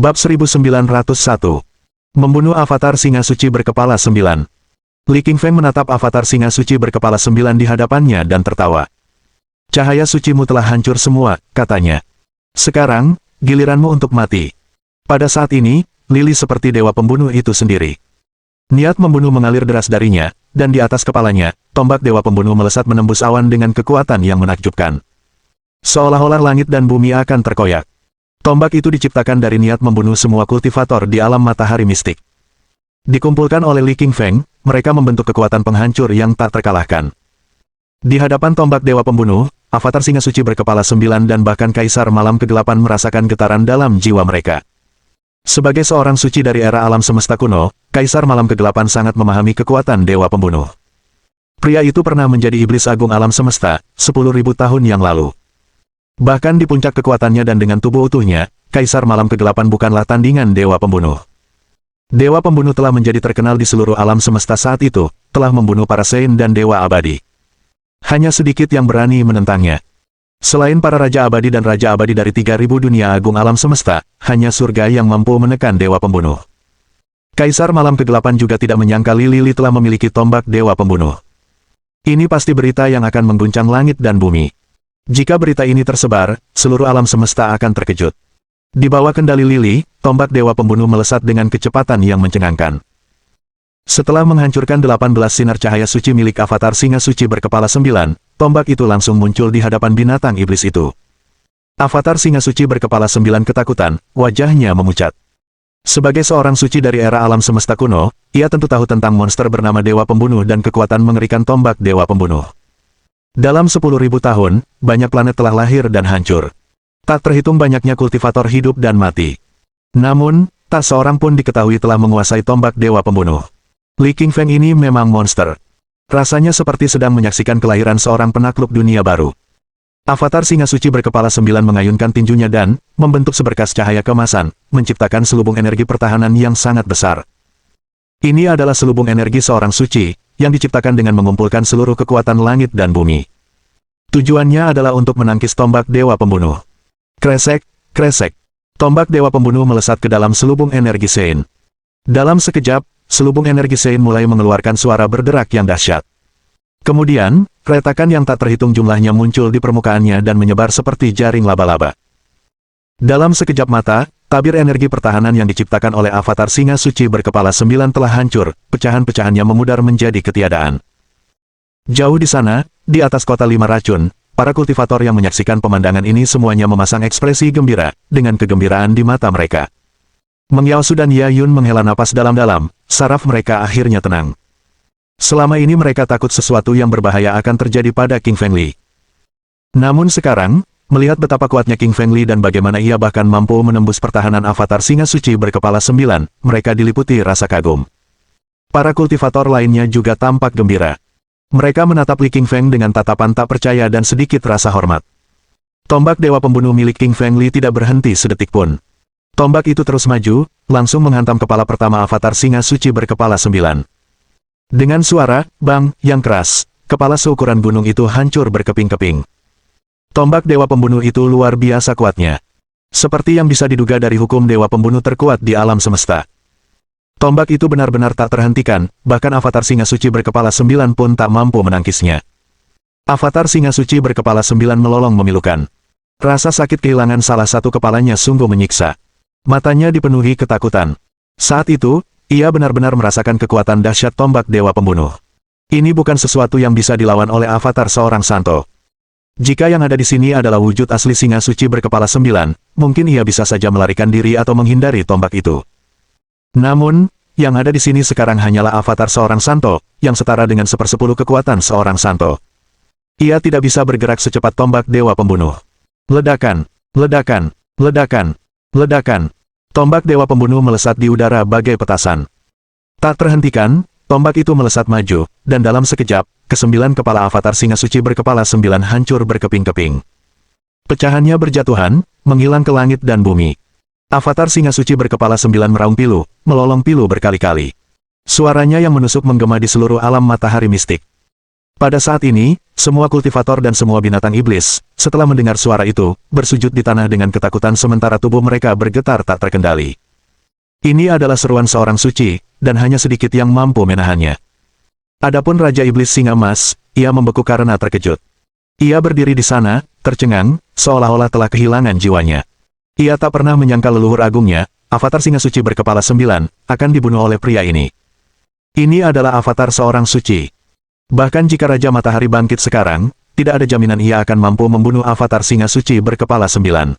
Bab 1901. Membunuh Avatar Singa Suci berkepala 9. Li Qingfeng menatap Avatar Singa Suci berkepala 9 di hadapannya dan tertawa. Cahaya sucimu telah hancur semua, katanya. Sekarang, giliranmu untuk mati. Pada saat ini, Lili seperti dewa pembunuh itu sendiri. Niat membunuh mengalir deras darinya, dan di atas kepalanya, tombak dewa pembunuh melesat menembus awan dengan kekuatan yang menakjubkan. Seolah-olah langit dan bumi akan terkoyak. Tombak itu diciptakan dari niat membunuh semua kultivator di alam matahari mistik. Dikumpulkan oleh Li Qingfeng, mereka membentuk kekuatan penghancur yang tak terkalahkan. Di hadapan tombak dewa pembunuh, Avatar Singa Suci berkepala 9 dan bahkan Kaisar Malam Kegelapan merasakan getaran dalam jiwa mereka. Sebagai seorang suci dari era alam semesta kuno, Kaisar Malam Kegelapan sangat memahami kekuatan dewa pembunuh. Pria itu pernah menjadi iblis agung alam semesta, 10.000 tahun yang lalu. Bahkan di puncak kekuatannya dan dengan tubuh utuhnya, Kaisar Malam Kegelapan bukanlah tandingan dewa pembunuh. Dewa pembunuh telah menjadi terkenal di seluruh alam semesta saat itu, telah membunuh para Saint dan dewa abadi. Hanya sedikit yang berani menentangnya. Selain para Raja Abadi dan Raja Abadi dari 3.000 dunia agung alam semesta, hanya surga yang mampu menekan dewa pembunuh. Kaisar Malam Kegelapan juga tidak menyangka Lili telah memiliki tombak dewa pembunuh. Ini pasti berita yang akan mengguncang langit dan bumi. Jika berita ini tersebar, seluruh alam semesta akan terkejut. Di bawah kendali Lili, tombak dewa pembunuh melesat dengan kecepatan yang mencengangkan. Setelah menghancurkan 18 sinar cahaya suci milik Avatar Singa Suci berkepala 9, tombak itu langsung muncul di hadapan binatang iblis itu. Avatar Singa Suci berkepala 9 ketakutan, wajahnya memucat. Sebagai seorang suci dari era alam semesta kuno, ia tentu tahu tentang monster bernama Dewa Pembunuh dan kekuatan mengerikan tombak Dewa Pembunuh. Dalam 10.000 tahun, banyak planet telah lahir dan hancur. Tak terhitung banyaknya kultivator hidup dan mati. Namun, tak seorang pun diketahui telah menguasai tombak Dewa Pembunuh. Li Qingfeng ini memang monster. Rasanya seperti sedang menyaksikan kelahiran seorang penakluk dunia baru. Avatar Singa Suci berkepala 9 mengayunkan tinjunya dan, membentuk seberkas cahaya kemasan, menciptakan selubung energi pertahanan yang sangat besar. Ini adalah selubung energi seorang suci, yang diciptakan dengan mengumpulkan seluruh kekuatan langit dan bumi. Tujuannya adalah untuk menangkis tombak Dewa Pembunuh. Kresek, kresek. Tombak Dewa Pembunuh melesat ke dalam selubung energi Sein. Dalam sekejap, selubung energi Sein mulai mengeluarkan suara berderak yang dahsyat. Kemudian, retakan yang tak terhitung jumlahnya muncul di permukaannya dan menyebar seperti jaring laba-laba. Dalam sekejap mata, tabir energi pertahanan yang diciptakan oleh Avatar Singa Suci berkepala 9 telah hancur, pecahan-pecahannya memudar menjadi ketiadaan. Jauh di sana, di atas kota 5 racun, para kultivator yang menyaksikan pemandangan ini semuanya memasang ekspresi gembira, dengan kegembiraan di mata mereka. Meng Yaosu dan Yayun menghela napas dalam-dalam, saraf mereka akhirnya tenang. Selama ini mereka takut sesuatu yang berbahaya akan terjadi pada Qingfeng Li. Namun sekarang, melihat betapa kuatnya Qingfeng Li dan bagaimana ia bahkan mampu menembus pertahanan Avatar Singa Suci berkepala 9, mereka diliputi rasa kagum. Para kultivator lainnya juga tampak gembira. Mereka menatap Li Qingfeng dengan tatapan tak percaya dan sedikit rasa hormat. Tombak Dewa Pembunuh milik Qingfeng Li tidak berhenti sedetik pun. Tombak itu terus maju, langsung menghantam kepala pertama Avatar Singa Suci berkepala 9. Dengan suara, bang, yang keras, kepala seukuran gunung itu hancur berkeping-keping. Tombak Dewa Pembunuh itu luar biasa kuatnya. Seperti yang bisa diduga dari hukum Dewa Pembunuh terkuat di alam semesta. Tombak itu benar-benar tak terhentikan, bahkan Avatar Singa Suci berkepala 9 pun tak mampu menangkisnya. Avatar Singa Suci berkepala 9 melolong memilukan. Rasa sakit kehilangan salah satu kepalanya sungguh menyiksa. Matanya dipenuhi ketakutan. Saat itu, ia benar-benar merasakan kekuatan dahsyat tombak Dewa Pembunuh. Ini bukan sesuatu yang bisa dilawan oleh avatar seorang santo. Jika yang ada di sini adalah wujud asli Singa Suci berkepala 9, mungkin ia bisa saja melarikan diri atau menghindari tombak itu. Namun, yang ada di sini sekarang hanyalah avatar seorang santo, yang setara dengan 1/10 kekuatan seorang santo. Ia tidak bisa bergerak secepat tombak Dewa Pembunuh. Ledakan, ledakan, ledakan, ledakan. Tombak Dewa Pembunuh melesat di udara bagai petasan. Tak terhentikan, tombak itu melesat maju, dan dalam sekejap, ke-9 kepala Avatar Singa Suci berkepala 9 hancur berkeping-keping. Pecahannya berjatuhan, menghilang ke langit dan bumi. Avatar Singa Suci berkepala 9 meraung pilu, melolong pilu berkali-kali. Suaranya yang menusuk menggema di seluruh alam matahari mistik. Pada saat ini, Semua kultivator dan semua binatang iblis, setelah mendengar suara itu, bersujud di tanah dengan ketakutan sementara tubuh mereka bergetar tak terkendali. Ini adalah seruan seorang suci, dan hanya sedikit yang mampu menahannya. Adapun Raja Iblis Singa Emas, ia membeku karena terkejut. Ia berdiri di sana, tercengang, seolah-olah telah kehilangan jiwanya. Ia tak pernah menyangka leluhur agungnya, avatar singa suci berkepala 9, akan dibunuh oleh pria ini. Ini adalah avatar seorang suci. Bahkan jika Raja Matahari bangkit sekarang, tidak ada jaminan ia akan mampu membunuh avatar singa suci berkepala 9.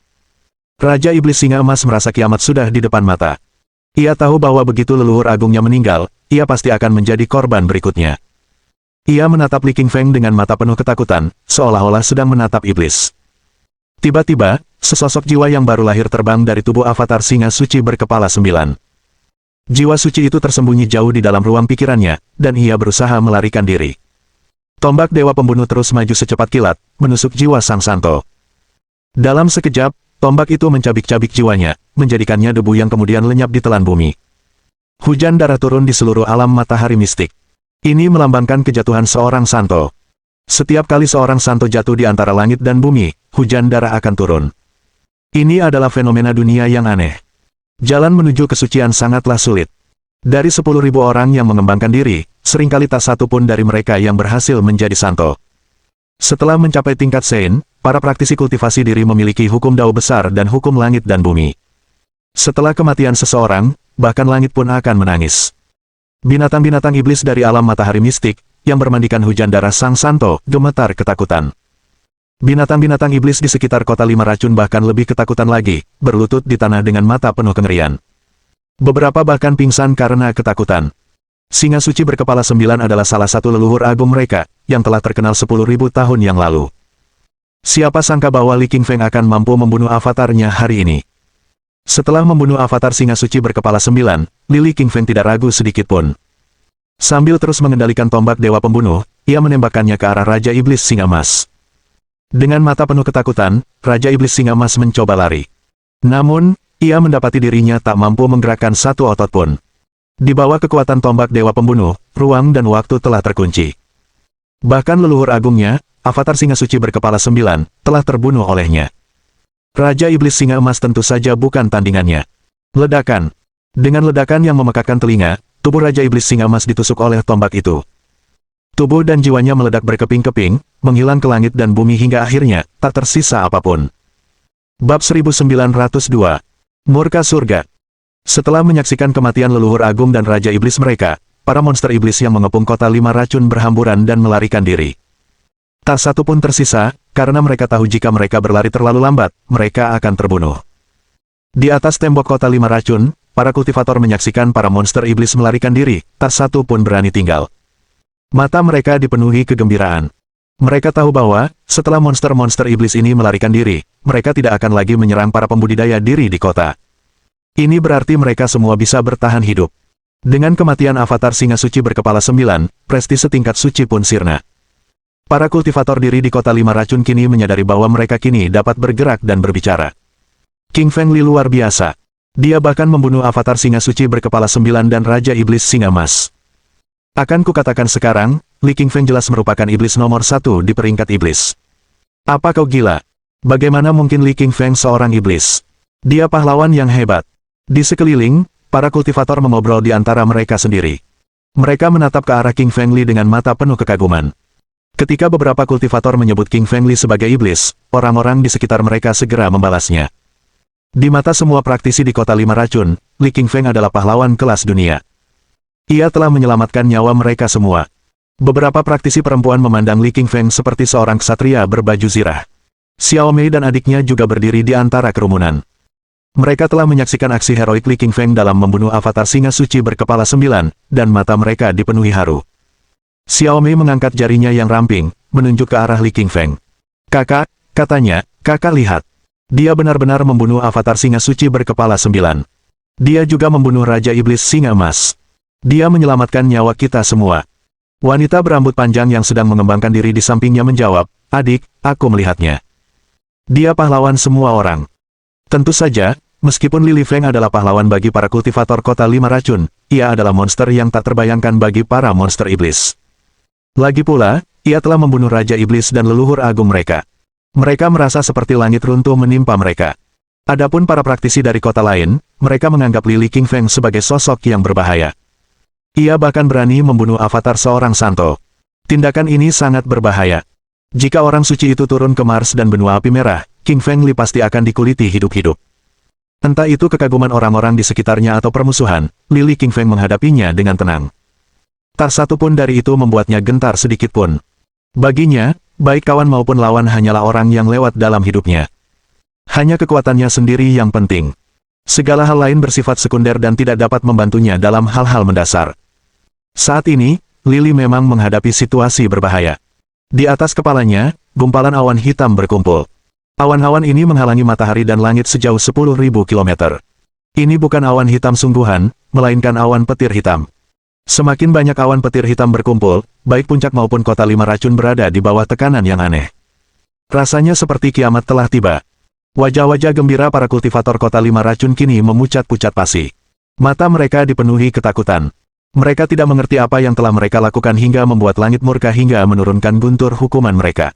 Raja Iblis Singa Emas merasa kiamat sudah di depan mata. Ia tahu bahwa begitu leluhur agungnya meninggal, ia pasti akan menjadi korban berikutnya. Ia menatap Li Qingfeng dengan mata penuh ketakutan, seolah-olah sedang menatap iblis. Tiba-tiba, sesosok jiwa yang baru lahir terbang dari tubuh avatar singa suci berkepala 9. Jiwa suci itu tersembunyi jauh di dalam ruang pikirannya, dan ia berusaha melarikan diri. Tombak Dewa Pembunuh terus maju secepat kilat, menusuk jiwa Sang Santo. Dalam sekejap, tombak itu mencabik-cabik jiwanya, menjadikannya debu yang kemudian lenyap di telan bumi. Hujan darah turun di seluruh alam matahari mistik. Ini melambangkan kejatuhan seorang santo. Setiap kali seorang santo jatuh di antara langit dan bumi, hujan darah akan turun. Ini adalah fenomena dunia yang aneh. Jalan menuju kesucian sangatlah sulit. Dari 10.000 orang yang mengembangkan diri, seringkali tak satu pun dari mereka yang berhasil menjadi santo. Setelah mencapai tingkat Sein, para praktisi kultivasi diri memiliki hukum Dao besar dan hukum langit dan bumi. Setelah kematian seseorang, bahkan langit pun akan menangis. Binatang-binatang iblis dari alam matahari mistik, yang bermandikan hujan darah Sang Santo, gemetar ketakutan. Binatang-binatang iblis di sekitar kota 5 racun bahkan lebih ketakutan lagi, berlutut di tanah dengan mata penuh kengerian. Beberapa bahkan pingsan karena ketakutan. Singa suci berkepala 9 adalah salah satu leluhur agung mereka, yang telah terkenal 10.000 tahun yang lalu. Siapa sangka bahwa Li Qingfeng akan mampu membunuh avatarnya hari ini. Setelah membunuh avatar singa suci berkepala 9, Li Qingfeng tidak ragu sedikit pun. Sambil terus mengendalikan tombak Dewa Pembunuh, ia menembakkannya ke arah Raja Iblis Singa Emas. Dengan mata penuh ketakutan, Raja Iblis Singa Emas mencoba lari. Namun, ia mendapati dirinya tak mampu menggerakkan satu otot pun. Di bawah kekuatan tombak Dewa Pembunuh, ruang dan waktu telah terkunci. Bahkan leluhur agungnya, avatar singa suci berkepala 9, telah terbunuh olehnya. Raja Iblis Singa Emas tentu saja bukan tandingannya. Ledakan. Dengan ledakan yang memekakkan telinga, tubuh Raja Iblis Singa Emas ditusuk oleh tombak itu. Tubuh dan jiwanya meledak berkeping-keping, menghilang ke langit dan bumi hingga akhirnya, tak tersisa apapun. Bab 1902. Murka Surga. Setelah menyaksikan kematian leluhur agung dan Raja Iblis mereka, para monster iblis yang mengepung kota 5 racun berhamburan dan melarikan diri. Tak satu pun tersisa, karena mereka tahu jika mereka berlari terlalu lambat, mereka akan terbunuh. Di atas tembok kota 5 racun, para kultivator menyaksikan para monster iblis melarikan diri, tak satu pun berani tinggal. Mata mereka dipenuhi kegembiraan. Mereka tahu bahwa, setelah monster-monster iblis ini melarikan diri, mereka tidak akan lagi menyerang para pembudidaya diri di kota. Ini berarti mereka semua bisa bertahan hidup. Dengan kematian avatar singa suci berkepala 9, prestise tingkat suci pun sirna. Para kultivator diri di kota 5 racun kini menyadari bahwa mereka kini dapat bergerak dan berbicara. Qingfeng Li luar biasa. Dia bahkan membunuh avatar singa suci berkepala 9 dan Raja Iblis Singa Emas. Akan kukatakan sekarang, Li Qingfeng jelas merupakan iblis nomor 1 di peringkat iblis. Apa kau gila? Bagaimana mungkin Li Qingfeng seorang iblis? Dia pahlawan yang hebat. Di sekeliling, para kultivator mengobrol di antara mereka sendiri. Mereka menatap ke arah Qingfeng Li dengan mata penuh kekaguman. Ketika beberapa kultivator menyebut Qingfeng Li sebagai iblis, orang-orang di sekitar mereka segera membalasnya. Di mata semua praktisi di kota 5 racun, Li Qingfeng adalah pahlawan kelas dunia. Ia telah menyelamatkan nyawa mereka semua. Beberapa praktisi perempuan memandang Li Qingfeng seperti seorang ksatria berbaju zirah. Xiao Mei dan adiknya juga berdiri di antara kerumunan. Mereka telah menyaksikan aksi heroik Li Qingfeng dalam membunuh avatar singa suci berkepala 9, dan mata mereka dipenuhi haru. Xiao Mei mengangkat jarinya yang ramping, menunjuk ke arah Li Qingfeng. Kakak, katanya, kakak lihat. Dia benar-benar membunuh avatar singa suci berkepala 9. Dia juga membunuh Raja Iblis Singa Emas. Dia menyelamatkan nyawa kita semua. Wanita berambut panjang yang sedang mengembangkan diri di sampingnya menjawab, adik, aku melihatnya. Dia pahlawan semua orang. Tentu saja, meskipun Li Feng adalah pahlawan bagi para kultivator kota 5 racun, ia adalah monster yang tak terbayangkan bagi para monster iblis. Lagi pula, ia telah membunuh Raja Iblis dan leluhur agung mereka. Mereka merasa seperti langit runtuh menimpa mereka. Adapun para praktisi dari kota lain, mereka menganggap Li Qingfeng sebagai sosok yang berbahaya. Ia bahkan berani membunuh avatar seorang santo. Tindakan ini sangat berbahaya. Jika orang suci itu turun ke Mars dan benua api merah, Qingfeng Li pasti akan dikuliti hidup-hidup. Entah itu kekaguman orang-orang di sekitarnya atau permusuhan, Li Qingfeng menghadapinya dengan tenang. Tak satu pun dari itu membuatnya gentar sedikit pun. Baginya, baik kawan maupun lawan hanyalah orang yang lewat dalam hidupnya. Hanya kekuatannya sendiri yang penting. Segala hal lain bersifat sekunder dan tidak dapat membantunya dalam hal-hal mendasar. Saat ini, Lili memang menghadapi situasi berbahaya. Di atas kepalanya, gumpalan awan hitam berkumpul. Awan-awan ini menghalangi matahari dan langit sejauh 10.000 km. Ini bukan awan hitam sungguhan, melainkan awan petir hitam. Semakin banyak awan petir hitam berkumpul, baik puncak maupun kota lima racun berada di bawah tekanan yang aneh. Rasanya seperti kiamat telah tiba. Wajah-wajah gembira para kultivator kota lima racun kini memucat-pucat pasi. Mata mereka dipenuhi ketakutan. Mereka tidak mengerti apa yang telah mereka lakukan hingga membuat langit murka hingga menurunkan guntur hukuman mereka.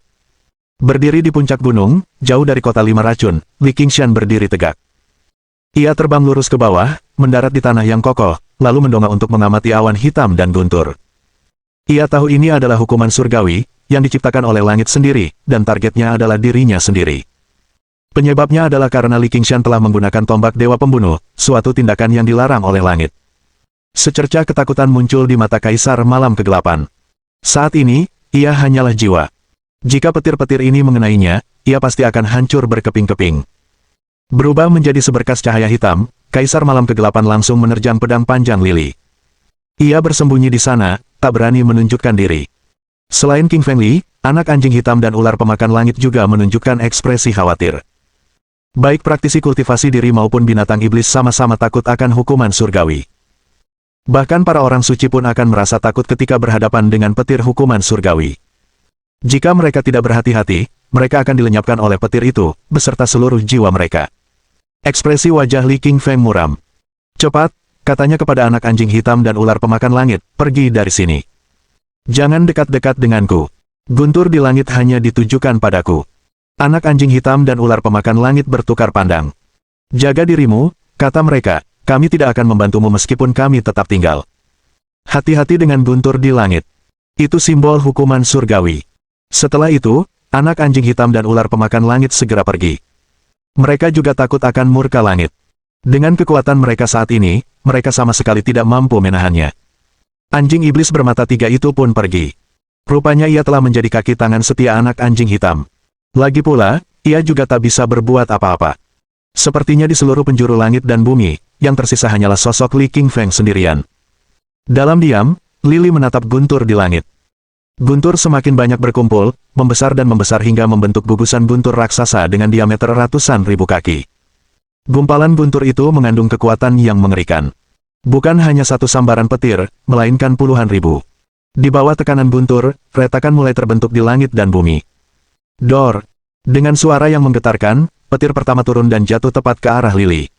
Berdiri di puncak gunung, jauh dari kota lima racun, Li Qingshan berdiri tegak. Ia terbang lurus ke bawah, mendarat di tanah yang kokoh, lalu mendongak untuk mengamati awan hitam dan guntur. Ia tahu ini adalah hukuman surgawi, yang diciptakan oleh langit sendiri, dan targetnya adalah dirinya sendiri. Penyebabnya adalah karena Li Qingshan telah menggunakan tombak dewa pembunuh, suatu tindakan yang dilarang oleh langit. Secercah ketakutan muncul di mata Kaisar Malam Kegelapan. Saat ini, ia hanyalah jiwa. Jika petir-petir ini mengenainya, ia pasti akan hancur berkeping-keping. Berubah menjadi seberkas cahaya hitam, Kaisar Malam Kegelapan langsung menerjang pedang panjang Lili. Ia bersembunyi di sana, tak berani menunjukkan diri. Selain Qingfeng Li, anak anjing hitam dan ular pemakan langit juga menunjukkan ekspresi khawatir. Baik praktisi kultivasi diri maupun binatang iblis sama-sama takut akan hukuman surgawi. Bahkan para orang suci pun akan merasa takut ketika berhadapan dengan petir hukuman surgawi. Jika mereka tidak berhati-hati, mereka akan dilenyapkan oleh petir itu, beserta seluruh jiwa mereka. Ekspresi wajah Li Qingfeng muram. Cepat, katanya kepada anak anjing hitam dan ular pemakan langit, pergi dari sini. Jangan dekat-dekat denganku. Guntur di langit hanya ditujukan padaku. Anak anjing hitam dan ular pemakan langit bertukar pandang. Jaga dirimu, kata mereka, kami tidak akan membantumu meskipun kami tetap tinggal. Hati-hati dengan guntur di langit. Itu simbol hukuman surgawi. Setelah itu, anak anjing hitam dan ular pemakan langit segera pergi. Mereka juga takut akan murka langit. Dengan kekuatan mereka saat ini, mereka sama sekali tidak mampu menahannya. Anjing iblis bermata tiga itu pun pergi. Rupanya ia telah menjadi kaki tangan setia anak anjing hitam. Lagi pula, ia juga tak bisa berbuat apa-apa. Sepertinya di seluruh penjuru langit dan bumi, yang tersisa hanyalah sosok Li Qingfeng sendirian. Dalam diam, Lili menatap guntur di langit. Guntur semakin banyak berkumpul, membesar dan membesar hingga membentuk gugusan guntur raksasa dengan diameter ratusan ribu kaki. Gumpalan guntur itu mengandung kekuatan yang mengerikan. Bukan hanya satu sambaran petir, melainkan puluhan ribu. Di bawah tekanan guntur, retakan mulai terbentuk di langit dan bumi. Dor! Dengan suara yang menggetarkan, petir pertama turun dan jatuh tepat ke arah Lili.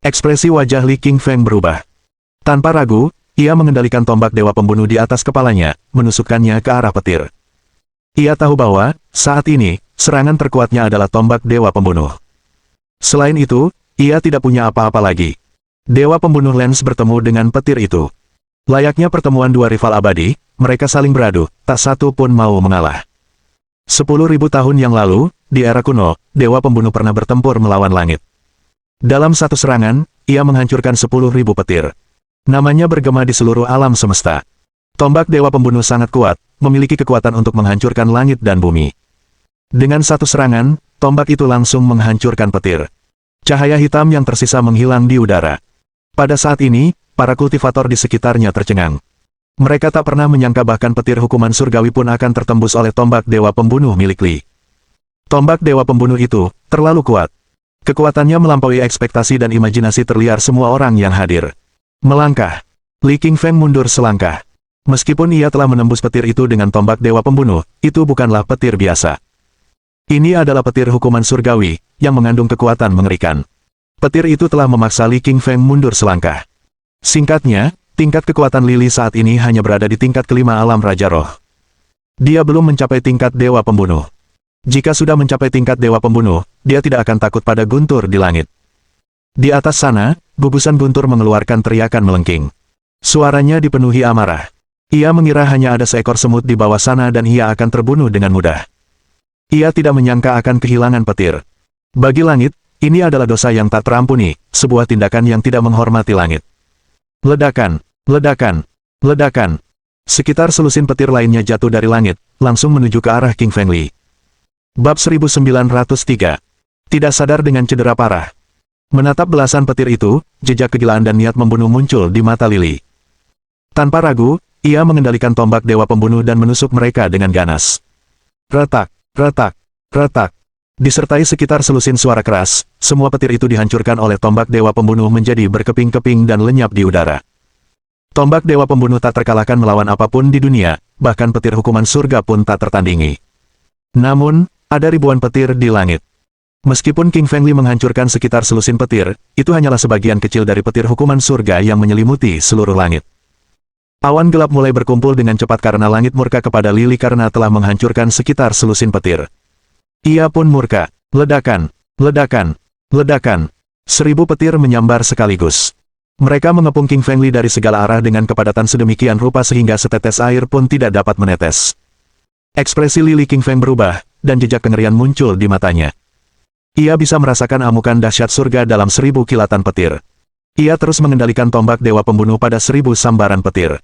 Ekspresi wajah Li Qingfeng berubah. Tanpa ragu, ia mengendalikan tombak dewa pembunuh di atas kepalanya, menusukkannya ke arah petir. Ia tahu bahwa, saat ini, serangan terkuatnya adalah tombak dewa pembunuh. Selain itu, ia tidak punya apa-apa lagi. Dewa pembunuh Lens bertemu dengan petir itu. Layaknya pertemuan dua rival abadi, mereka saling beradu, tak satu pun mau mengalah. 10.000 tahun yang lalu, di era kuno, dewa pembunuh pernah bertempur melawan langit. Dalam satu serangan, ia menghancurkan 10.000 petir. Namanya bergema di seluruh alam semesta. Tombak dewa pembunuh sangat kuat, memiliki kekuatan untuk menghancurkan langit dan bumi. Dengan satu serangan, tombak itu langsung menghancurkan petir. Cahaya hitam yang tersisa menghilang di udara. Pada saat ini, para kultivator di sekitarnya tercengang. Mereka tak pernah menyangka bahkan petir hukuman surgawi pun akan tertembus oleh tombak dewa pembunuh milik Li. Tombak dewa pembunuh itu terlalu kuat. Kekuatannya melampaui ekspektasi dan imajinasi terliar semua orang yang hadir. Melangkah. Li Qingfeng mundur selangkah. Meskipun ia telah menembus petir itu dengan tombak dewa pembunuh, itu bukanlah petir biasa. Ini adalah petir hukuman surgawi, yang mengandung kekuatan mengerikan. Petir itu telah memaksa Li Qingfeng mundur selangkah. Singkatnya, tingkat kekuatan Lili saat ini hanya berada di tingkat kelima alam Raja Roh. Dia belum mencapai tingkat Dewa Pembunuh. Jika sudah mencapai tingkat Dewa Pembunuh, dia tidak akan takut pada guntur di langit. Di atas sana, gugusan guntur mengeluarkan teriakan melengking. Suaranya dipenuhi amarah. Ia mengira hanya ada seekor semut di bawah sana dan ia akan terbunuh dengan mudah. Ia tidak menyangka akan kehilangan petir. Bagi langit, ini adalah dosa yang tak terampuni, sebuah tindakan yang tidak menghormati langit. Ledakan, ledakan, ledakan. Sekitar selusin petir lainnya jatuh dari langit, langsung menuju ke arah King Fengli. Bab 1903. Tidak sadar dengan cedera parah. Menatap belasan petir itu, jejak kegilaan dan niat membunuh muncul di mata Lily. Tanpa ragu, ia mengendalikan tombak Dewa Pembunuh dan menusuk mereka dengan ganas. Retak, retak, retak. Disertai sekitar selusin suara keras, semua petir itu dihancurkan oleh tombak Dewa Pembunuh menjadi berkeping-keping dan lenyap di udara. Tombak Dewa Pembunuh tak terkalahkan melawan apapun di dunia, bahkan petir hukuman surga pun tak tertandingi. Namun, ada ribuan petir di langit. Meskipun King Fengli menghancurkan sekitar selusin petir, itu hanyalah sebagian kecil dari petir hukuman surga yang menyelimuti seluruh langit. Awan gelap mulai berkumpul dengan cepat karena langit murka kepada Lily karena telah menghancurkan sekitar selusin petir. Ia pun murka. Ledakan, ledakan, ledakan. 1000 petir menyambar sekaligus. Mereka mengepung King Fengli dari segala arah dengan kepadatan sedemikian rupa sehingga setetes air pun tidak dapat menetes. Ekspresi Lily King Feng berubah, dan jejak kengerian muncul di matanya. Ia bisa merasakan amukan dahsyat surga dalam 1000 kilatan petir. Ia terus mengendalikan tombak Dewa Pembunuh pada 1000 sambaran petir.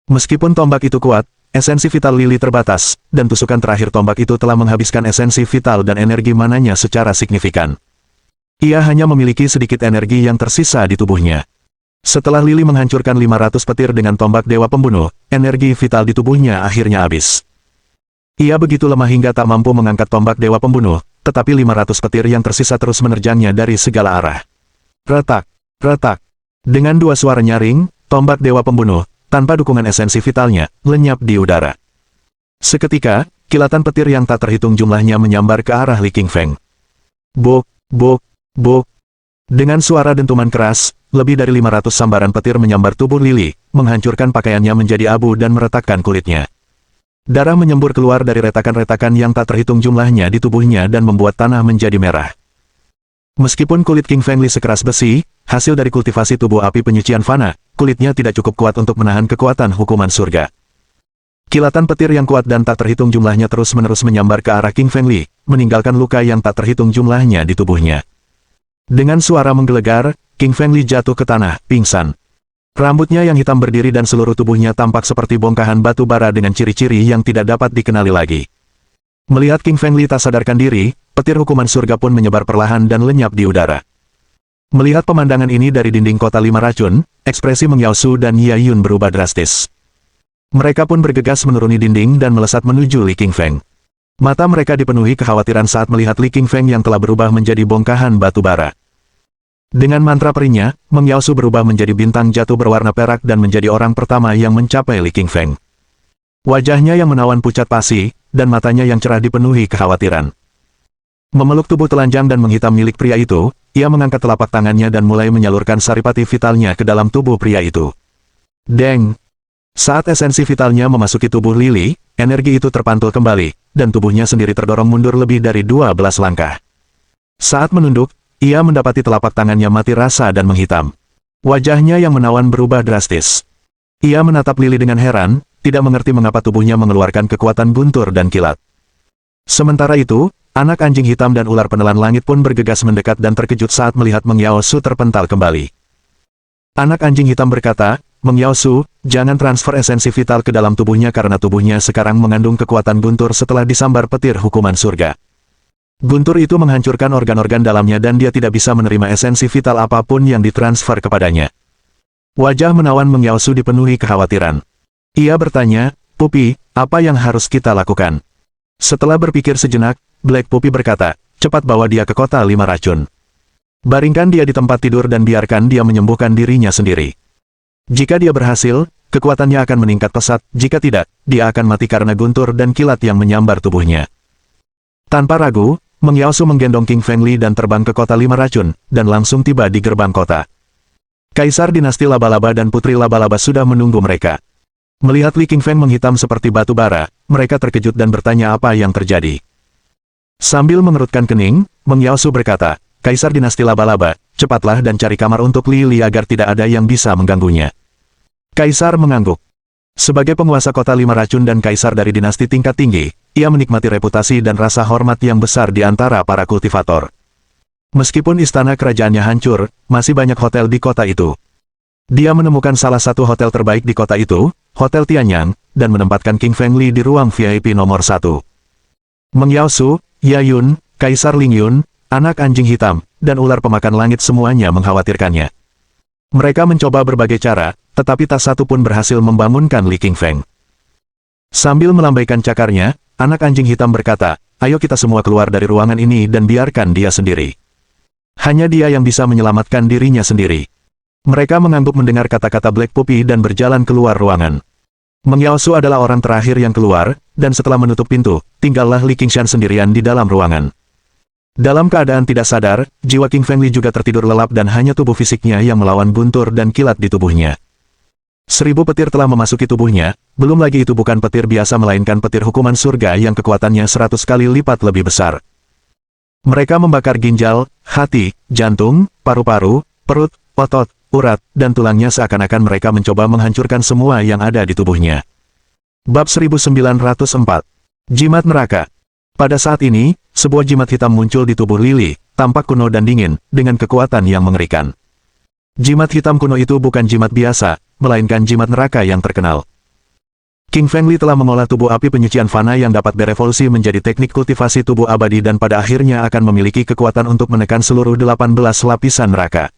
Meskipun tombak itu kuat, esensi vital Lily terbatas, dan tusukan terakhir tombak itu telah menghabiskan esensi vital dan energi mananya secara signifikan. Ia hanya memiliki sedikit energi yang tersisa di tubuhnya. Setelah Lily menghancurkan 500 petir dengan tombak Dewa Pembunuh, energi vital di tubuhnya akhirnya habis. Ia begitu lemah hingga tak mampu mengangkat tombak Dewa Pembunuh, tetapi 500 petir yang tersisa terus menerjangnya dari segala arah. Retak, retak. Dengan dua suara nyaring, tombak Dewa Pembunuh, tanpa dukungan esensi vitalnya, lenyap di udara. Seketika, kilatan petir yang tak terhitung jumlahnya menyambar ke arah Li Qingfeng. Bok, bok, bok. Dengan suara dentuman keras, lebih dari 500 sambaran petir menyambar tubuh Lily, menghancurkan pakaiannya menjadi abu dan meretakkan kulitnya. Darah menyembur keluar dari retakan-retakan yang tak terhitung jumlahnya di tubuhnya dan membuat tanah menjadi merah. Meskipun kulit King Fengli sekeras besi, hasil dari kultivasi tubuh api penyucian fana, kulitnya tidak cukup kuat untuk menahan kekuatan hukuman surga. Kilatan petir yang kuat dan tak terhitung jumlahnya terus-menerus menyambar ke arah King Fengli, meninggalkan luka yang tak terhitung jumlahnya di tubuhnya. Dengan suara menggelegar, King Fengli jatuh ke tanah, pingsan. Rambutnya yang hitam berdiri dan seluruh tubuhnya tampak seperti bongkahan batu bara dengan ciri-ciri yang tidak dapat dikenali lagi. Melihat King Fengli tak sadarkan diri, petir hukuman surga pun menyebar perlahan dan lenyap di udara. Melihat pemandangan ini dari dinding kota lima racun, ekspresi Meng Yaosu dan Ye Yun berubah drastis. Mereka pun bergegas menuruni dinding dan melesat menuju Li Qingfeng. Mata mereka dipenuhi kekhawatiran saat melihat Li Qingfeng yang telah berubah menjadi bongkahan batu bara. Dengan mantra perinya, Meng Yaosu berubah menjadi bintang jatuh berwarna perak dan menjadi orang pertama yang mencapai Li Qingfeng. Wajahnya yang menawan pucat pasi, dan matanya yang cerah dipenuhi kekhawatiran. Memeluk tubuh telanjang dan menghitam milik pria itu, ia mengangkat telapak tangannya dan mulai menyalurkan saripati vitalnya ke dalam tubuh pria itu. Deng! Saat esensi vitalnya memasuki tubuh Lily, energi itu terpantul kembali, dan tubuhnya sendiri terdorong mundur lebih dari 12 langkah. Saat menunduk, ia mendapati telapak tangannya mati rasa dan menghitam. Wajahnya yang menawan berubah drastis. Ia menatap Lily dengan heran, tidak mengerti mengapa tubuhnya mengeluarkan kekuatan guntur dan kilat. Sementara itu, anak anjing hitam dan ular penelan langit pun bergegas mendekat dan terkejut saat melihat Meng Yaosu terpental kembali. Anak anjing hitam berkata, Meng Yaosu, jangan transfer esensi vital ke dalam tubuhnya karena tubuhnya sekarang mengandung kekuatan guntur setelah disambar petir hukuman surga. Guntur itu menghancurkan organ-organ dalamnya dan dia tidak bisa menerima esensi vital apapun yang ditransfer kepadanya. Wajah menawan Meng Yaosu dipenuhi kekhawatiran. Ia bertanya, Pupi, apa yang harus kita lakukan? Setelah berpikir sejenak, Black Puppy berkata, cepat bawa dia ke kota lima racun. Baringkan dia di tempat tidur dan biarkan dia menyembuhkan dirinya sendiri. Jika dia berhasil, kekuatannya akan meningkat pesat, jika tidak, dia akan mati karena guntur dan kilat yang menyambar tubuhnya. Tanpa ragu, Meng Yaosu menggendong King Fengli dan terbang ke kota lima racun, dan langsung tiba di gerbang kota. Kaisar dinasti Laba-Laba dan Putri Laba-Laba sudah menunggu mereka. Melihat Li Qingfeng menghitam seperti batu bara, mereka terkejut dan bertanya apa yang terjadi. Sambil mengerutkan kening, Meng Yaosu berkata, Kaisar dinasti laba-laba, cepatlah dan cari kamar untuk Li Li agar tidak ada yang bisa mengganggunya. Kaisar mengangguk. Sebagai penguasa kota lima racun dan kaisar dari dinasti tingkat tinggi, ia menikmati reputasi dan rasa hormat yang besar di antara para kultivator. Meskipun istana kerajaannya hancur, masih banyak hotel di kota itu. Dia menemukan salah satu hotel terbaik di kota itu, Hotel Tianyang, dan menempatkan King Feng Li di ruang VIP nomor 1. Meng Yaosu, Yayun, Kaisar Lingyun, anak anjing hitam, dan ular pemakan langit semuanya mengkhawatirkannya. Mereka mencoba berbagai cara, tetapi tak satu pun berhasil membangunkan Li Qingfeng. Sambil melambaikan cakarnya, anak anjing hitam berkata, ayo kita semua keluar dari ruangan ini dan biarkan dia sendiri. Hanya dia yang bisa menyelamatkan dirinya sendiri. Mereka mengangguk mendengar kata-kata Black Puppy dan berjalan keluar ruangan. Meng Yaosu adalah orang terakhir yang keluar, dan setelah menutup pintu, tinggallah Li Qingshan sendirian di dalam ruangan. Dalam keadaan tidak sadar, jiwa King Feng Li juga tertidur lelap dan hanya tubuh fisiknya yang melawan guntur dan kilat di tubuhnya. 1000 petir telah memasuki tubuhnya, belum lagi itu bukan petir biasa melainkan petir hukuman surga yang kekuatannya 100 kali lipat lebih besar. Mereka membakar ginjal, hati, jantung, paru-paru, perut, otot, urat, dan tulangnya seakan-akan mereka mencoba menghancurkan semua yang ada di tubuhnya. Bab 1904. Jimat Neraka. Pada saat ini, sebuah jimat hitam muncul di tubuh Lili, tampak kuno dan dingin, dengan kekuatan yang mengerikan. Jimat hitam kuno itu bukan jimat biasa, melainkan jimat neraka yang terkenal. King Feng Li telah mengolah tubuh api penyucian fana yang dapat berevolusi menjadi teknik kultivasi tubuh abadi dan pada akhirnya akan memiliki kekuatan untuk menekan seluruh 18 lapisan neraka.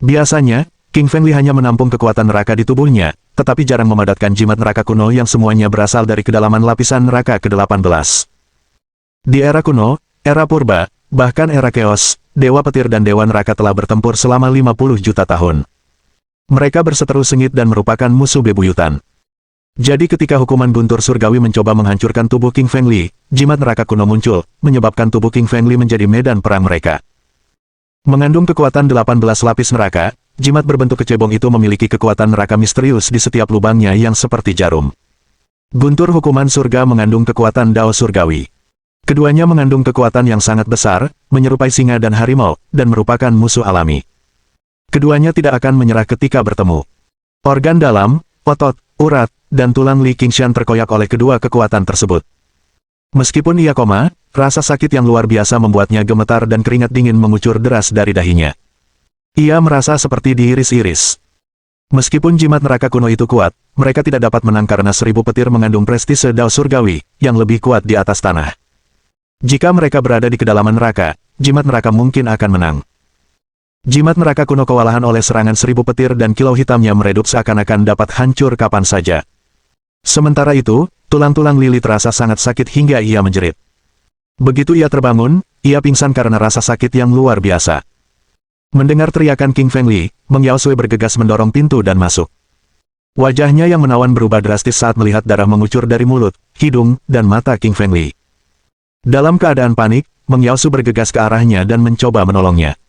Biasanya, King Feng Li hanya menampung kekuatan neraka di tubuhnya, tetapi jarang memadatkan jimat neraka kuno yang semuanya berasal dari kedalaman lapisan neraka ke-18. Di era kuno, era purba, bahkan era keos, Dewa Petir dan Dewa Neraka telah bertempur selama 50 juta tahun. Mereka berseteru sengit dan merupakan musuh bebuyutan. Jadi ketika hukuman guntur surgawi mencoba menghancurkan tubuh King Feng Li, jimat neraka kuno muncul, menyebabkan tubuh King Feng Li menjadi medan perang mereka. Mengandung kekuatan 18 lapis neraka, jimat berbentuk kecebong itu memiliki kekuatan neraka misterius di setiap lubangnya yang seperti jarum. Guntur hukuman surga mengandung kekuatan Dao surgawi. Keduanya mengandung kekuatan yang sangat besar, menyerupai singa dan harimau, dan merupakan musuh alami. Keduanya tidak akan menyerah ketika bertemu. Organ dalam, otot, urat, dan tulang Li Qingshan terkoyak oleh kedua kekuatan tersebut. Meskipun ia koma, rasa sakit yang luar biasa membuatnya gemetar dan keringat dingin mengucur deras dari dahinya. Ia merasa seperti diiris-iris. Meskipun jimat neraka kuno itu kuat, mereka tidak dapat menang karena 1000 petir mengandung prestise Dao surgawi, yang lebih kuat di atas tanah. Jika mereka berada di kedalaman neraka, jimat neraka mungkin akan menang. Jimat neraka kuno kewalahan oleh serangan 1000 petir dan kilau hitamnya meredup seakan-akan dapat hancur kapan saja. Sementara itu, tulang-tulang Lili terasa sangat sakit hingga ia menjerit. Begitu ia terbangun, ia pingsan karena rasa sakit yang luar biasa. Mendengar teriakan King Feng Li, Meng Yaosu bergegas mendorong pintu dan masuk. Wajahnya yang menawan berubah drastis saat melihat darah mengucur dari mulut, hidung, dan mata King Feng Li. Dalam keadaan panik, Meng Yaosu bergegas ke arahnya dan mencoba menolongnya.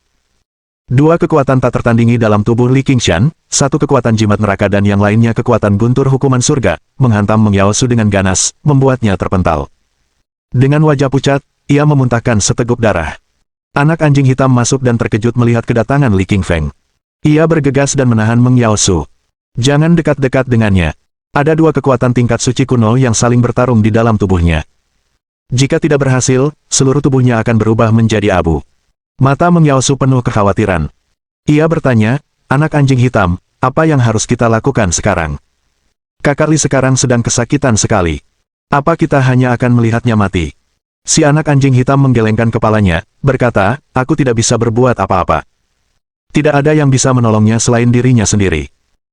Dua kekuatan tak tertandingi dalam tubuh Li Qingshan, satu kekuatan jimat neraka dan yang lainnya kekuatan guntur hukuman surga, menghantam Meng Yaosu dengan ganas, membuatnya terpental. Dengan wajah pucat, ia memuntahkan seteguk darah. Anak anjing hitam masuk dan terkejut melihat kedatangan Li Qingfeng. Ia bergegas dan menahan Meng Yaosu. Jangan dekat-dekat dengannya. Ada dua kekuatan tingkat suci kuno yang saling bertarung di dalam tubuhnya. Jika tidak berhasil, seluruh tubuhnya akan berubah menjadi abu. Mata Meng Yaosu penuh kekhawatiran. Ia bertanya, anak anjing hitam, apa yang harus kita lakukan sekarang? Kakak Li sekarang sedang kesakitan sekali. Apa kita hanya akan melihatnya mati? Si anak anjing hitam menggelengkan kepalanya, berkata, aku tidak bisa berbuat apa-apa. Tidak ada yang bisa menolongnya selain dirinya sendiri.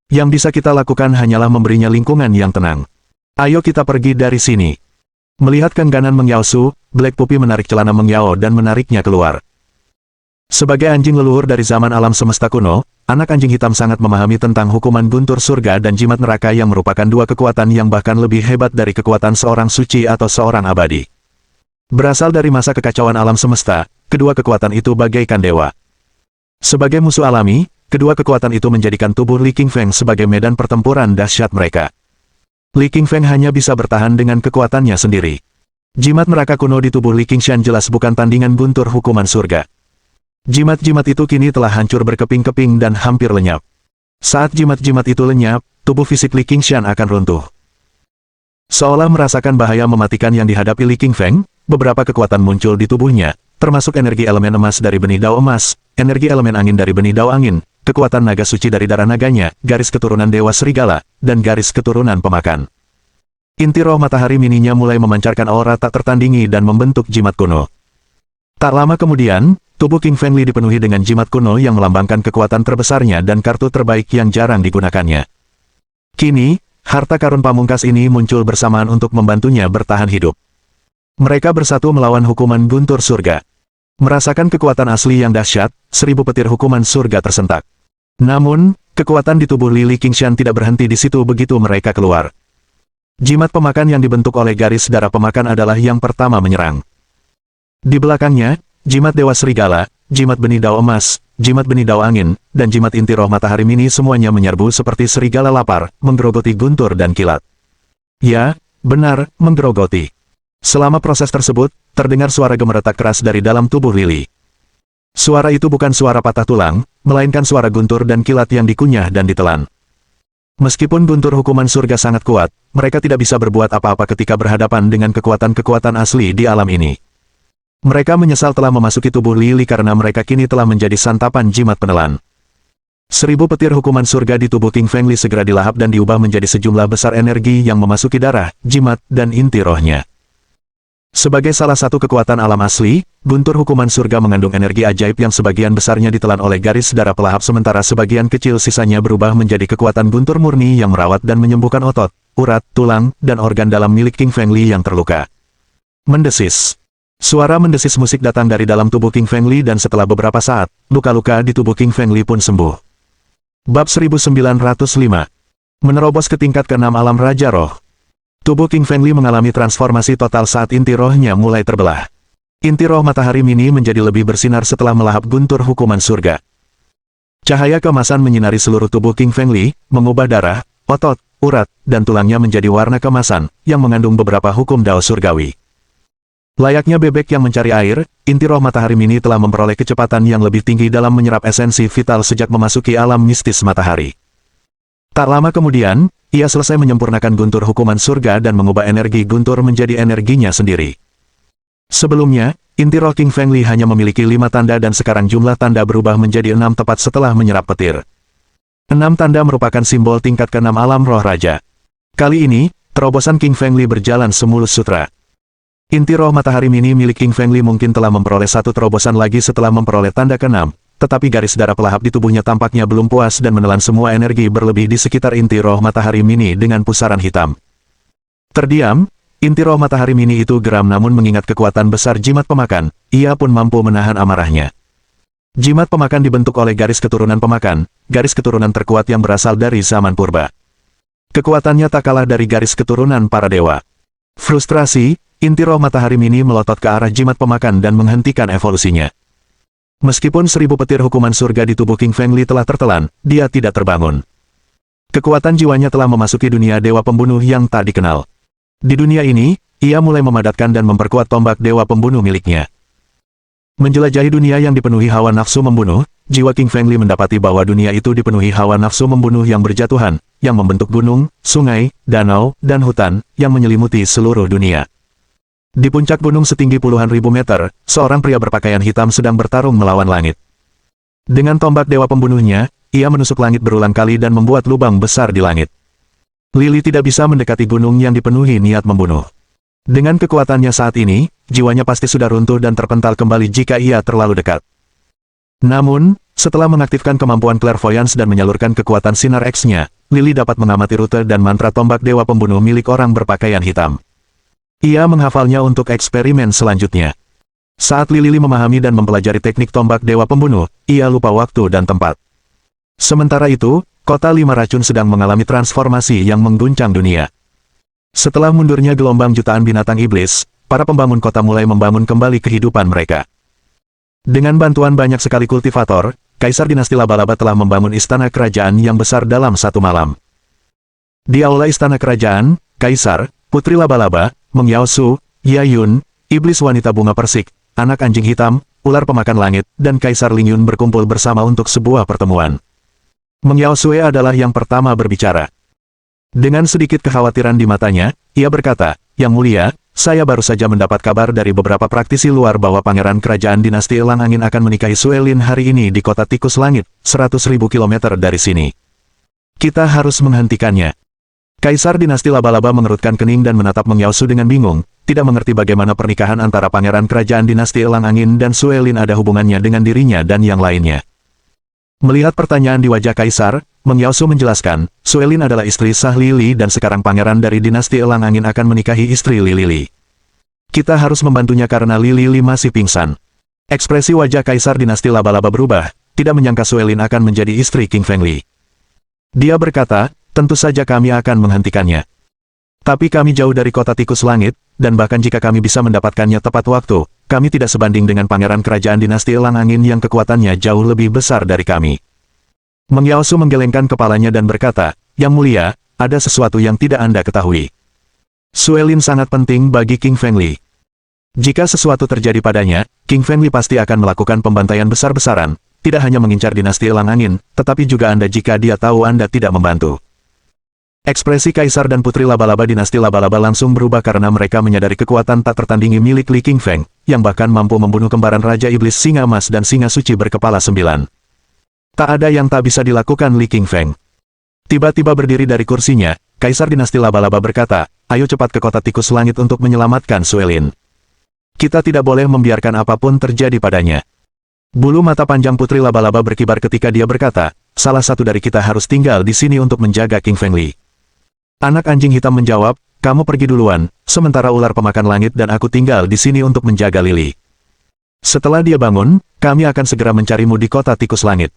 Yang bisa kita lakukan hanyalah memberinya lingkungan yang tenang. Ayo kita pergi dari sini. Melihat keengganan Meng Yaosu, Black Puppy menarik celana Meng Yao dan menariknya keluar. Sebagai anjing leluhur dari zaman alam semesta kuno, anak anjing hitam sangat memahami tentang hukuman guntur surga dan jimat neraka yang merupakan dua kekuatan yang bahkan lebih hebat dari kekuatan seorang suci atau seorang abadi. Berasal dari masa kekacauan alam semesta, kedua kekuatan itu bagaikan dewa. Sebagai musuh alami, kedua kekuatan itu menjadikan tubuh Li Qingfeng sebagai medan pertempuran dahsyat mereka. Li Qingfeng hanya bisa bertahan dengan kekuatannya sendiri. Jimat neraka kuno di tubuh Li Qingshan jelas bukan tandingan guntur hukuman surga. Jimat-jimat itu kini telah hancur berkeping-keping dan hampir lenyap. Saat jimat-jimat itu lenyap, tubuh fisik Li Qingshan akan runtuh. Seolah merasakan bahaya mematikan yang dihadapi Li Qingfeng, beberapa kekuatan muncul di tubuhnya, termasuk energi elemen emas dari benih dao emas, energi elemen angin dari benih dao angin, kekuatan naga suci dari darah naganya, garis keturunan Dewa Serigala, dan garis keturunan pemakan. Inti roh matahari mininya mulai memancarkan aura tak tertandingi dan membentuk jimat kuno. Tak lama kemudian, tubuh King Feng Li dipenuhi dengan jimat kuno yang melambangkan kekuatan terbesarnya dan kartu terbaik yang jarang digunakannya. Kini, harta karun pamungkas ini muncul bersamaan untuk membantunya bertahan hidup. Mereka bersatu melawan hukuman guntur surga. Merasakan kekuatan asli yang dahsyat, 1000 petir hukuman surga tersentak. Namun, kekuatan di tubuh Li Qingshan tidak berhenti di situ begitu mereka keluar. Jimat pemakan yang dibentuk oleh garis darah pemakan adalah yang pertama menyerang. Di belakangnya, jimat Dewa Serigala, jimat benih dao emas, jimat benih dao angin, dan jimat inti roh matahari mini semuanya menyerbu seperti serigala lapar, menggerogoti guntur dan kilat. Ya, benar, menggerogoti. Selama proses tersebut, terdengar suara gemeretak keras dari dalam tubuh Lili. Suara itu bukan suara patah tulang, melainkan suara guntur dan kilat yang dikunyah dan ditelan. Meskipun guntur hukuman surga sangat kuat, mereka tidak bisa berbuat apa-apa ketika berhadapan dengan kekuatan-kekuatan asli di alam ini. Mereka menyesal telah memasuki tubuh Lili karena mereka kini telah menjadi santapan jimat penelan. 1000 petir hukuman surga di tubuh King Feng Li segera dilahap dan diubah menjadi sejumlah besar energi yang memasuki darah, jimat, dan inti rohnya. Sebagai salah satu kekuatan alam asli, guntur hukuman surga mengandung energi ajaib yang sebagian besarnya ditelan oleh garis darah pelahap sementara sebagian kecil sisanya berubah menjadi kekuatan guntur murni yang merawat dan menyembuhkan otot, urat, tulang, dan organ dalam milik King Feng Li yang terluka. Mendesis. Suara mendesis musik datang dari dalam tubuh King Feng Li dan setelah beberapa saat, luka-luka di tubuh King Feng Li pun sembuh. Bab 1905. Menerobos ke tingkat ke-6 alam Raja Roh. Tubuh King Feng Li mengalami transformasi total saat inti rohnya mulai terbelah. Inti roh matahari mini menjadi lebih bersinar setelah melahap guntur hukuman surga. Cahaya keemasan menyinari seluruh tubuh King Feng Li, mengubah darah, otot, urat, dan tulangnya menjadi warna keemasan, yang mengandung beberapa hukum dao surgawi. Layaknya bebek yang mencari air, inti roh matahari mini telah memperoleh kecepatan yang lebih tinggi dalam menyerap esensi vital sejak memasuki alam mistis matahari. Tak lama kemudian, ia selesai menyempurnakan guntur hukuman surga dan mengubah energi guntur menjadi energinya sendiri. Sebelumnya, inti roh King Feng Li hanya memiliki 5 tanda dan sekarang jumlah tanda berubah menjadi 6 tepat setelah menyerap petir. 6 tanda merupakan simbol tingkat ke-6 alam roh raja. Kali ini, terobosan King Feng Li berjalan semulus sutra. Inti roh matahari mini milik King Feng Li mungkin telah memperoleh satu terobosan lagi setelah memperoleh tanda ke-6. Tetapi garis darah pelahap di tubuhnya tampaknya belum puas dan menelan semua energi berlebih di sekitar inti roh matahari mini dengan pusaran hitam. Terdiam, inti roh matahari mini itu geram namun mengingat kekuatan besar jimat pemakan, ia pun mampu menahan amarahnya. Jimat pemakan dibentuk oleh garis keturunan pemakan, garis keturunan terkuat yang berasal dari zaman purba. Kekuatannya tak kalah dari garis keturunan para dewa. Frustrasi, inti roh matahari mini melotot ke arah jimat pemakan dan menghentikan evolusinya. Meskipun 1000 petir hukuman surga di tubuh King Feng Li telah tertelan, dia tidak terbangun. Kekuatan jiwanya telah memasuki dunia dewa pembunuh yang tak dikenal. Di dunia ini, ia mulai memadatkan dan memperkuat tombak dewa pembunuh miliknya. Menjelajahi dunia yang dipenuhi hawa nafsu membunuh, jiwa King Feng Li mendapati bahwa dunia itu dipenuhi hawa nafsu membunuh yang berjatuhan, yang membentuk gunung, sungai, danau, dan hutan, yang menyelimuti seluruh dunia. Di puncak gunung setinggi puluhan ribu meter, seorang pria berpakaian hitam sedang bertarung melawan langit. Dengan tombak dewa pembunuhnya, ia menusuk langit berulang kali dan membuat lubang besar di langit. Lili tidak bisa mendekati gunung yang dipenuhi niat membunuh. Dengan kekuatannya saat ini, jiwanya pasti sudah runtuh dan terpental kembali jika ia terlalu dekat. Namun, setelah mengaktifkan kemampuan clairvoyance dan menyalurkan kekuatan sinar X-nya, Lili dapat mengamati rute dan mantra tombak dewa pembunuh milik orang berpakaian hitam. Ia menghafalnya untuk eksperimen selanjutnya. Saat Lili memahami dan mempelajari teknik tombak dewa pembunuh, ia lupa waktu dan tempat. Sementara itu, kota 5 racun sedang mengalami transformasi yang mengguncang dunia. Setelah mundurnya gelombang jutaan binatang iblis, para pembangun kota mulai membangun kembali kehidupan mereka. Dengan bantuan banyak sekali kultivator, Kaisar Dinasti Laba-Laba telah membangun istana kerajaan yang besar dalam satu malam. Di aula istana kerajaan, Kaisar, Putri Laba-Laba, Meng Yaosu, Yayun, Iblis Wanita Bunga Persik, Anak Anjing Hitam, Ular Pemakan Langit, dan Kaisar Ling Yun berkumpul bersama untuk sebuah pertemuan. Meng Yaosue adalah yang pertama berbicara. Dengan sedikit kekhawatiran di matanya, ia berkata, "Yang mulia, saya baru saja mendapat kabar dari beberapa praktisi luar bahwa pangeran kerajaan dinasti Elang Angin akan menikahi Suelin hari ini di kota Tikus Langit, 100.000 kilometer dari sini. Kita harus menghentikannya." Kaisar dinasti Laba-Laba mengerutkan kening dan menatap Meng Yaosu dengan bingung, tidak mengerti bagaimana pernikahan antara pangeran kerajaan dinasti Elang Angin dan Suelin ada hubungannya dengan dirinya dan yang lainnya. Melihat pertanyaan di wajah Kaisar, Meng Yaosu menjelaskan, Suelin adalah istri sah Lili dan sekarang pangeran dari dinasti Elang Angin akan menikahi istri Lili. Kita harus membantunya karena Lili masih pingsan. Ekspresi wajah Kaisar dinasti Laba-Laba berubah, tidak menyangka Suelin akan menjadi istri King Fengli. Dia berkata, "Tentu saja kami akan menghentikannya. Tapi kami jauh dari kota Tikus Langit, dan bahkan jika kami bisa mendapatkannya tepat waktu, kami tidak sebanding dengan pangeran kerajaan dinasti Elang Angin yang kekuatannya jauh lebih besar dari kami." Meng Yaosu menggelengkan kepalanya dan berkata, "Yang mulia, ada sesuatu yang tidak Anda ketahui. Suelin sangat penting bagi King Fengli. Jika sesuatu terjadi padanya, King Fengli pasti akan melakukan pembantaian besar-besaran, tidak hanya mengincar dinasti Elang Angin, tetapi juga Anda jika dia tahu Anda tidak membantu." Ekspresi Kaisar dan Putri Laba-Laba dinasti Laba-Laba langsung berubah karena mereka menyadari kekuatan tak tertandingi milik Li King Feng, yang bahkan mampu membunuh kembaran Raja Iblis Singa Emas dan Singa Suci berkepala 9. Tak ada yang tak bisa dilakukan Li King Feng. Tiba-tiba berdiri dari kursinya, Kaisar dinasti Laba-Laba berkata, "Ayo cepat ke kota Tikus Langit untuk menyelamatkan Suelin. Kita tidak boleh membiarkan apapun terjadi padanya." Bulu mata panjang Putri Laba-Laba berkibar ketika dia berkata, "Salah satu dari kita harus tinggal di sini untuk menjaga King Fengli." Anak Anjing Hitam menjawab, "Kamu pergi duluan, sementara Ular Pemakan Langit dan aku tinggal di sini untuk menjaga Lili. Setelah dia bangun, kami akan segera mencarimu di kota Tikus Langit."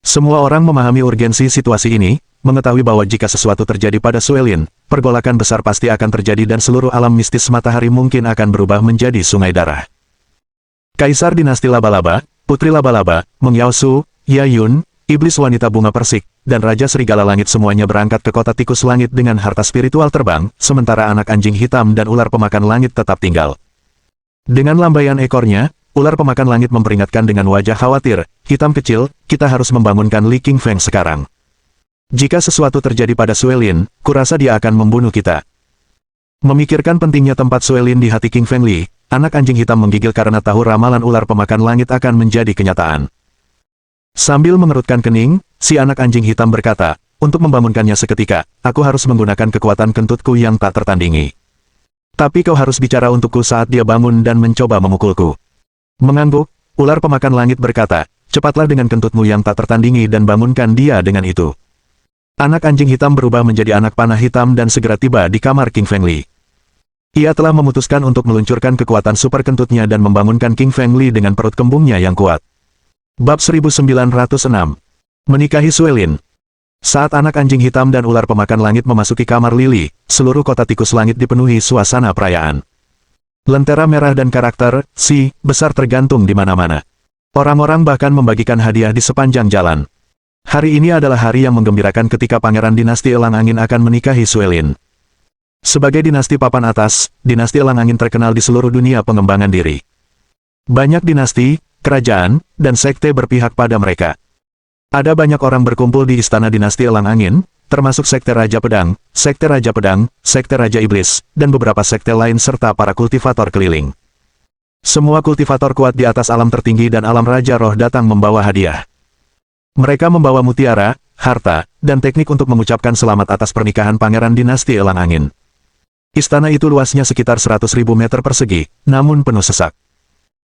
Semua orang memahami urgensi situasi ini, mengetahui bahwa jika sesuatu terjadi pada Suelin, pergolakan besar pasti akan terjadi dan seluruh alam mistis matahari mungkin akan berubah menjadi sungai darah. Kaisar dinasti Laba-Laba, Putri Laba-Laba, Meng Yaosu, Yayun, Iblis Wanita Bunga Persik, dan Raja Serigala Langit semuanya berangkat ke kota Tikus Langit dengan harta spiritual terbang, sementara Anak Anjing Hitam dan Ular Pemakan Langit tetap tinggal. Dengan lambaian ekornya, Ular Pemakan Langit memperingatkan dengan wajah khawatir, "Hitam kecil, kita harus membangunkan Li King Feng sekarang. Jika sesuatu terjadi pada Suelin, kurasa dia akan membunuh kita." Memikirkan pentingnya tempat Suelin di hati King Fengli, Anak Anjing Hitam menggigil karena tahu ramalan Ular Pemakan Langit akan menjadi kenyataan. Sambil mengerutkan kening, si Anak Anjing Hitam berkata, "Untuk membangunkannya seketika, aku harus menggunakan kekuatan kentutku yang tak tertandingi. Tapi kau harus bicara untukku saat dia bangun dan mencoba memukulku." Mengangguk, Ular Pemakan Langit berkata, "Cepatlah dengan kentutmu yang tak tertandingi dan bangunkan dia dengan itu." Anak Anjing Hitam berubah menjadi anak panah hitam dan segera tiba di kamar King Fengli. Ia telah memutuskan untuk meluncurkan kekuatan super kentutnya dan membangunkan King Fengli dengan perut kembungnya yang kuat. Bab 1906. Menikahi Suelin. Saat Anak Anjing Hitam dan Ular Pemakan Langit memasuki kamar Lili, seluruh kota Tikus Langit dipenuhi suasana perayaan. Lentera merah dan karakter si besar tergantung di mana-mana. Orang-orang bahkan membagikan hadiah di sepanjang jalan. Hari ini adalah hari yang menggembirakan ketika pangeran dinasti Elang Angin akan menikahi Suelin. Sebagai dinasti papan atas, dinasti Elang Angin terkenal di seluruh dunia pengembangan diri. Banyak dinasti, kerajaan, dan sekte berpihak pada mereka. Ada banyak orang berkumpul di istana dinasti Elang Angin, termasuk sekte Raja Pedang, sekte Raja Iblis, dan beberapa sekte lain serta para kultivator keliling. Semua kultivator kuat di atas alam tertinggi dan alam Raja Roh datang membawa hadiah. Mereka membawa mutiara, harta, dan teknik untuk mengucapkan selamat atas pernikahan pangeran dinasti Elang Angin. Istana itu luasnya sekitar 100.000 meter persegi, namun penuh sesak.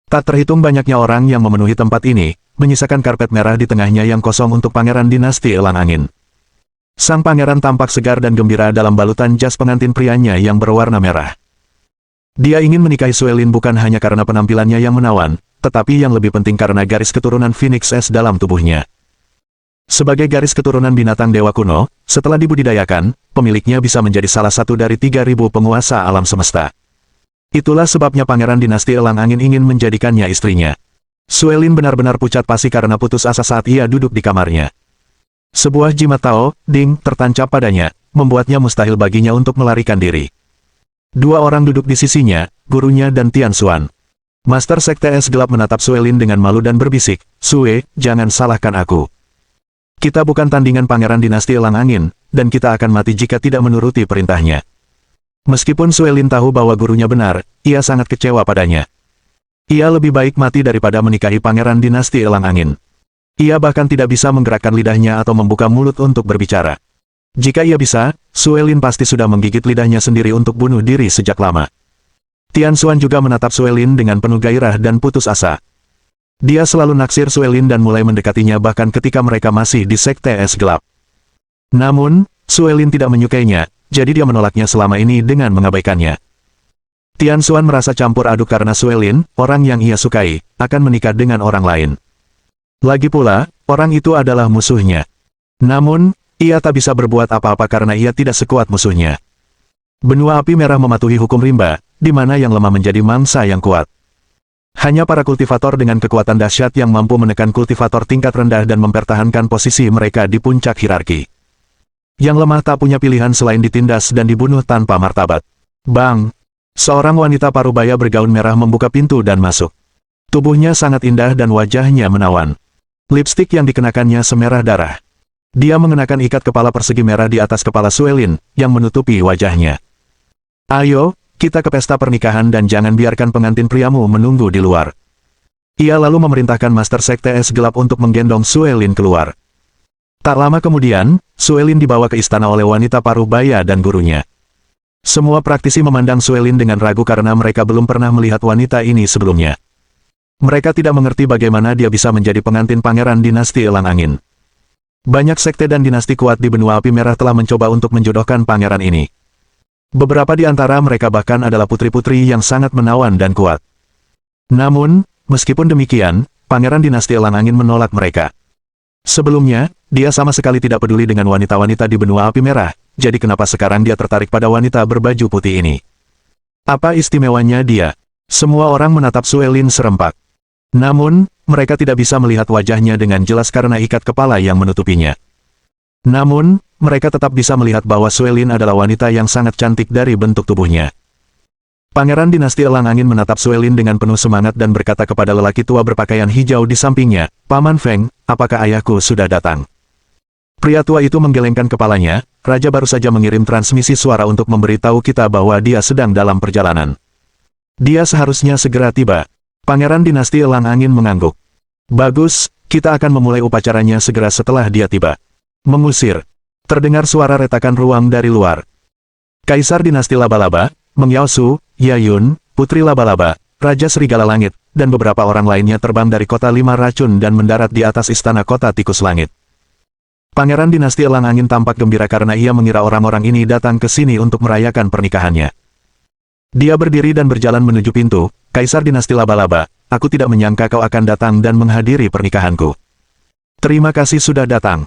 Tak terhitung banyaknya orang yang memenuhi tempat ini, menyisakan karpet merah di tengahnya yang kosong untuk pangeran dinasti Elang Angin. Sang pangeran tampak segar dan gembira dalam balutan jas pengantin prianya yang berwarna merah. Dia ingin menikahi Suelin bukan hanya karena penampilannya yang menawan, tetapi yang lebih penting karena garis keturunan Phoenix Es dalam tubuhnya. Sebagai garis keturunan binatang dewa kuno, setelah dibudidayakan, pemiliknya bisa menjadi salah satu dari 3.000 penguasa alam semesta. Itulah sebabnya pangeran dinasti Elang Angin ingin menjadikannya istrinya. Suelin benar-benar pucat pasi karena putus asa saat ia duduk di kamarnya. Sebuah jimat Tao, Ding, tertancap padanya, membuatnya mustahil baginya untuk melarikan diri. Dua orang duduk di sisinya, gurunya dan Tian Xuan. Master Sekte Es Gelap menatap Suelin dengan malu dan berbisik, "Sue, jangan salahkan aku. Kita bukan tandingan Pangeran Dinasti Elang Angin, dan kita akan mati jika tidak menuruti perintahnya." Meskipun Suelin tahu bahwa gurunya benar, ia sangat kecewa padanya. Ia lebih baik mati daripada menikahi Pangeran Dinasti Elang Angin. Ia bahkan tidak bisa menggerakkan lidahnya atau membuka mulut untuk berbicara. Jika ia bisa, Suelin pasti sudah menggigit lidahnya sendiri untuk bunuh diri sejak lama. Tian Xuan juga menatap Suelin dengan penuh gairah dan putus asa. Dia selalu naksir Suelin dan mulai mendekatinya bahkan ketika mereka masih di Sekte Es Gelap. Namun, Suelin tidak menyukainya, jadi dia menolaknya selama ini dengan mengabaikannya. Tian Xuan merasa campur aduk karena Suelin, orang yang ia sukai, akan menikah dengan orang lain. Lagi pula, orang itu adalah musuhnya. Namun, ia tak bisa berbuat apa-apa karena ia tidak sekuat musuhnya. Benua api merah mematuhi hukum rimba, di mana yang lemah menjadi mangsa yang kuat. Hanya para kultivator dengan kekuatan dahsyat yang mampu menekan kultivator tingkat rendah dan mempertahankan posisi mereka di puncak hierarki. Yang lemah tak punya pilihan selain ditindas dan dibunuh tanpa martabat. Bang! Seorang wanita parubaya bergaun merah membuka pintu dan masuk. Tubuhnya sangat indah dan wajahnya menawan. Lipstik yang dikenakannya semerah darah. Dia mengenakan ikat kepala persegi merah di atas kepala Suelin, yang menutupi wajahnya. "Ayo, kita ke pesta pernikahan dan jangan biarkan pengantin priamu menunggu di luar." Ia lalu memerintahkan Master Sekte Es Gelap untuk menggendong Suelin keluar. Tak lama kemudian, Suelin dibawa ke istana oleh wanita parubaya dan gurunya. Semua praktisi memandang Suelin dengan ragu karena mereka belum pernah melihat wanita ini sebelumnya. Mereka tidak mengerti bagaimana dia bisa menjadi pengantin Pangeran Dinasti Elang Angin. Banyak sekte dan dinasti kuat di benua api merah telah mencoba untuk menjodohkan pangeran ini. Beberapa di antara mereka bahkan adalah putri-putri yang sangat menawan dan kuat. Namun, meskipun demikian, Pangeran Dinasti Elang Angin menolak mereka. Sebelumnya, dia sama sekali tidak peduli dengan wanita-wanita di benua api merah, jadi kenapa sekarang dia tertarik pada wanita berbaju putih ini? Apa istimewanya dia? Semua orang menatap Suelin serempak. Namun, mereka tidak bisa melihat wajahnya dengan jelas karena ikat kepala yang menutupinya. Namun, mereka tetap bisa melihat bahwa Suelin adalah wanita yang sangat cantik dari bentuk tubuhnya. Pangeran Dinasti Elang Angin menatap Suelin dengan penuh semangat dan berkata kepada lelaki tua berpakaian hijau di sampingnya, "Paman Feng, apakah ayahku sudah datang?" Pria tua itu menggelengkan kepalanya, raja baru saja mengirim transmisi suara untuk memberitahu kita bahwa dia sedang dalam perjalanan. Dia seharusnya segera tiba. Pangeran Dinasti Elang Angin mengangguk. "Bagus, kita akan memulai upacaranya segera setelah dia tiba." Mengusir. Terdengar suara retakan ruang dari luar. Kaisar Dinasti Laba-Laba, Meng Yaosu, Yayun, Putri Laba-Laba, Raja Serigala Langit, dan beberapa orang lainnya terbang dari kota Lima Racun dan mendarat di atas istana kota Tikus Langit. Pangeran Dinasti Elang Angin tampak gembira karena ia mengira orang-orang ini datang ke sini untuk merayakan pernikahannya. Dia berdiri dan berjalan menuju pintu. "Kaisar Dinasti Laba-Laba, aku tidak menyangka kau akan datang dan menghadiri pernikahanku." "Terima kasih sudah datang."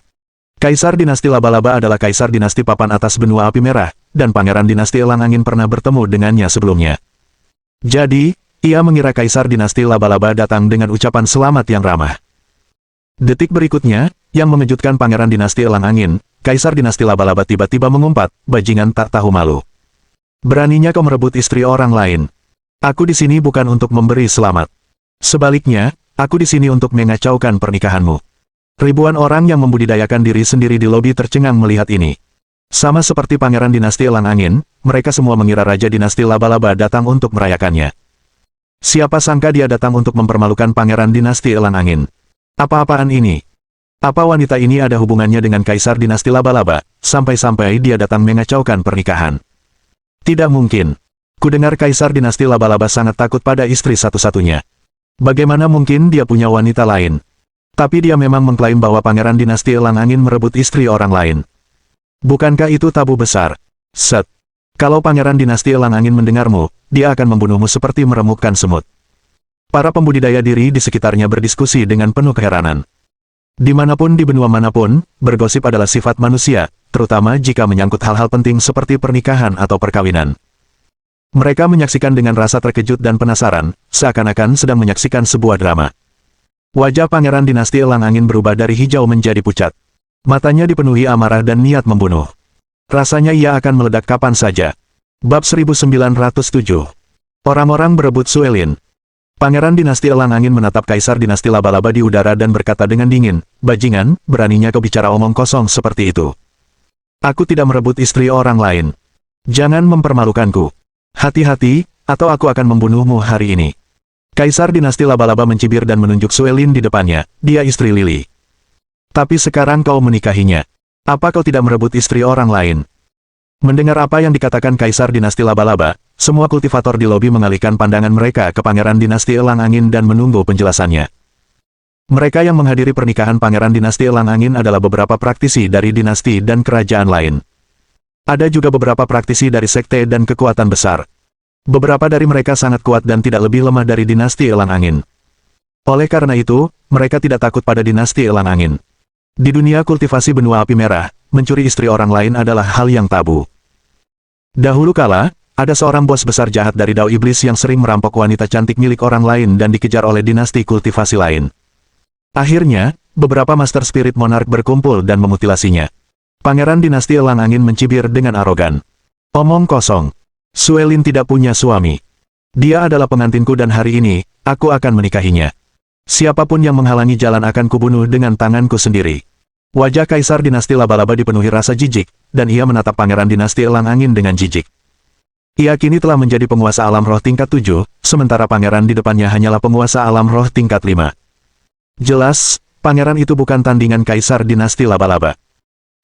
Kaisar Dinasti Laba-Laba adalah Kaisar Dinasti Papan Atas Benua Api Merah, dan Pangeran Dinasti Elang Angin pernah bertemu dengannya sebelumnya. Jadi, ia mengira Kaisar Dinasti Laba-Laba datang dengan ucapan selamat yang ramah. Detik berikutnya, yang mengejutkan Pangeran Dinasti Elang Angin, Kaisar Dinasti Laba-Laba tiba-tiba mengumpat, "Bajingan tak tahu malu. Beraninya kau merebut istri orang lain. Aku di sini bukan untuk memberi selamat. Sebaliknya, aku di sini untuk mengacaukan pernikahanmu." Ribuan orang yang membudidayakan diri sendiri di lobi tercengang melihat ini. Sama seperti Pangeran Dinasti Elang Angin, mereka semua mengira Raja Dinasti Laba-Laba datang untuk merayakannya. Siapa sangka dia datang untuk mempermalukan Pangeran Dinasti Elang Angin. Apa-apaan ini? Apa wanita ini ada hubungannya dengan Kaisar Dinasti Laba-Laba, sampai-sampai dia datang mengacaukan pernikahan? Tidak mungkin. Kudengar Kaisar Dinasti Laba-Laba sangat takut pada istri satu-satunya. Bagaimana mungkin dia punya wanita lain? Tapi dia memang mengklaim bahwa Pangeran Dinasti Elang Angin merebut istri orang lain. Bukankah itu tabu besar? Set. Kalau Pangeran Dinasti Elang Angin mendengarmu, dia akan membunuhmu seperti meremukkan semut. Para pembudidaya diri di sekitarnya berdiskusi dengan penuh keheranan. Dimanapun di benua manapun, bergosip adalah sifat manusia, terutama jika menyangkut hal-hal penting seperti pernikahan atau perkawinan. Mereka menyaksikan dengan rasa terkejut dan penasaran, seakan-akan sedang menyaksikan sebuah drama. Wajah Pangeran Dinasti Elang Angin berubah dari hijau menjadi pucat. Matanya dipenuhi amarah dan niat membunuh. Rasanya ia akan meledak kapan saja. Bab 1907. Orang-orang berebut Suelin. Pangeran Dinasti Elang Angin menatap Kaisar Dinasti Laba-Laba di udara dan berkata dengan dingin, "Bajingan, beraninya kau bicara omong kosong seperti itu. Aku tidak merebut istri orang lain. Jangan mempermalukanku. Hati-hati, atau aku akan membunuhmu hari ini." Kaisar Dinasti Laba-Laba mencibir dan menunjuk Suelin di depannya, "Dia istri Lili. Tapi sekarang kau menikahinya. Apa kau tidak merebut istri orang lain?" Mendengar apa yang dikatakan Kaisar Dinasti Laba-Laba, semua kultivator di lobi mengalihkan pandangan mereka ke Pangeran Dinasti Elang Angin dan menunggu penjelasannya. Mereka yang menghadiri pernikahan Pangeran Dinasti Elang Angin adalah beberapa praktisi dari dinasti dan kerajaan lain. Ada juga beberapa praktisi dari sekte dan kekuatan besar. Beberapa dari mereka sangat kuat dan tidak lebih lemah dari Dinasti Elang Angin. Oleh karena itu, mereka tidak takut pada Dinasti Elang Angin. Di dunia kultivasi benua api merah, mencuri istri orang lain adalah hal yang tabu. Dahulu kala, ada seorang bos besar jahat dari Dao Iblis yang sering merampok wanita cantik milik orang lain dan dikejar oleh dinasti kultivasi lain. Akhirnya, beberapa Master Spirit Monarch berkumpul dan memutilasinya. Pangeran Dinasti Elang Angin mencibir dengan arogan. "Omong kosong. Suelin tidak punya suami. Dia adalah pengantinku dan hari ini, aku akan menikahinya. Siapapun yang menghalangi jalan akan kubunuh dengan tanganku sendiri." Wajah Kaisar Dinasti Laba-Laba dipenuhi rasa jijik, dan ia menatap Pangeran Dinasti Elang Angin dengan jijik. Ia kini telah menjadi penguasa alam roh tingkat 7, sementara pangeran di depannya hanyalah penguasa alam roh tingkat 5. Jelas, pangeran itu bukan tandingan Kaisar Dinasti Laba-Laba.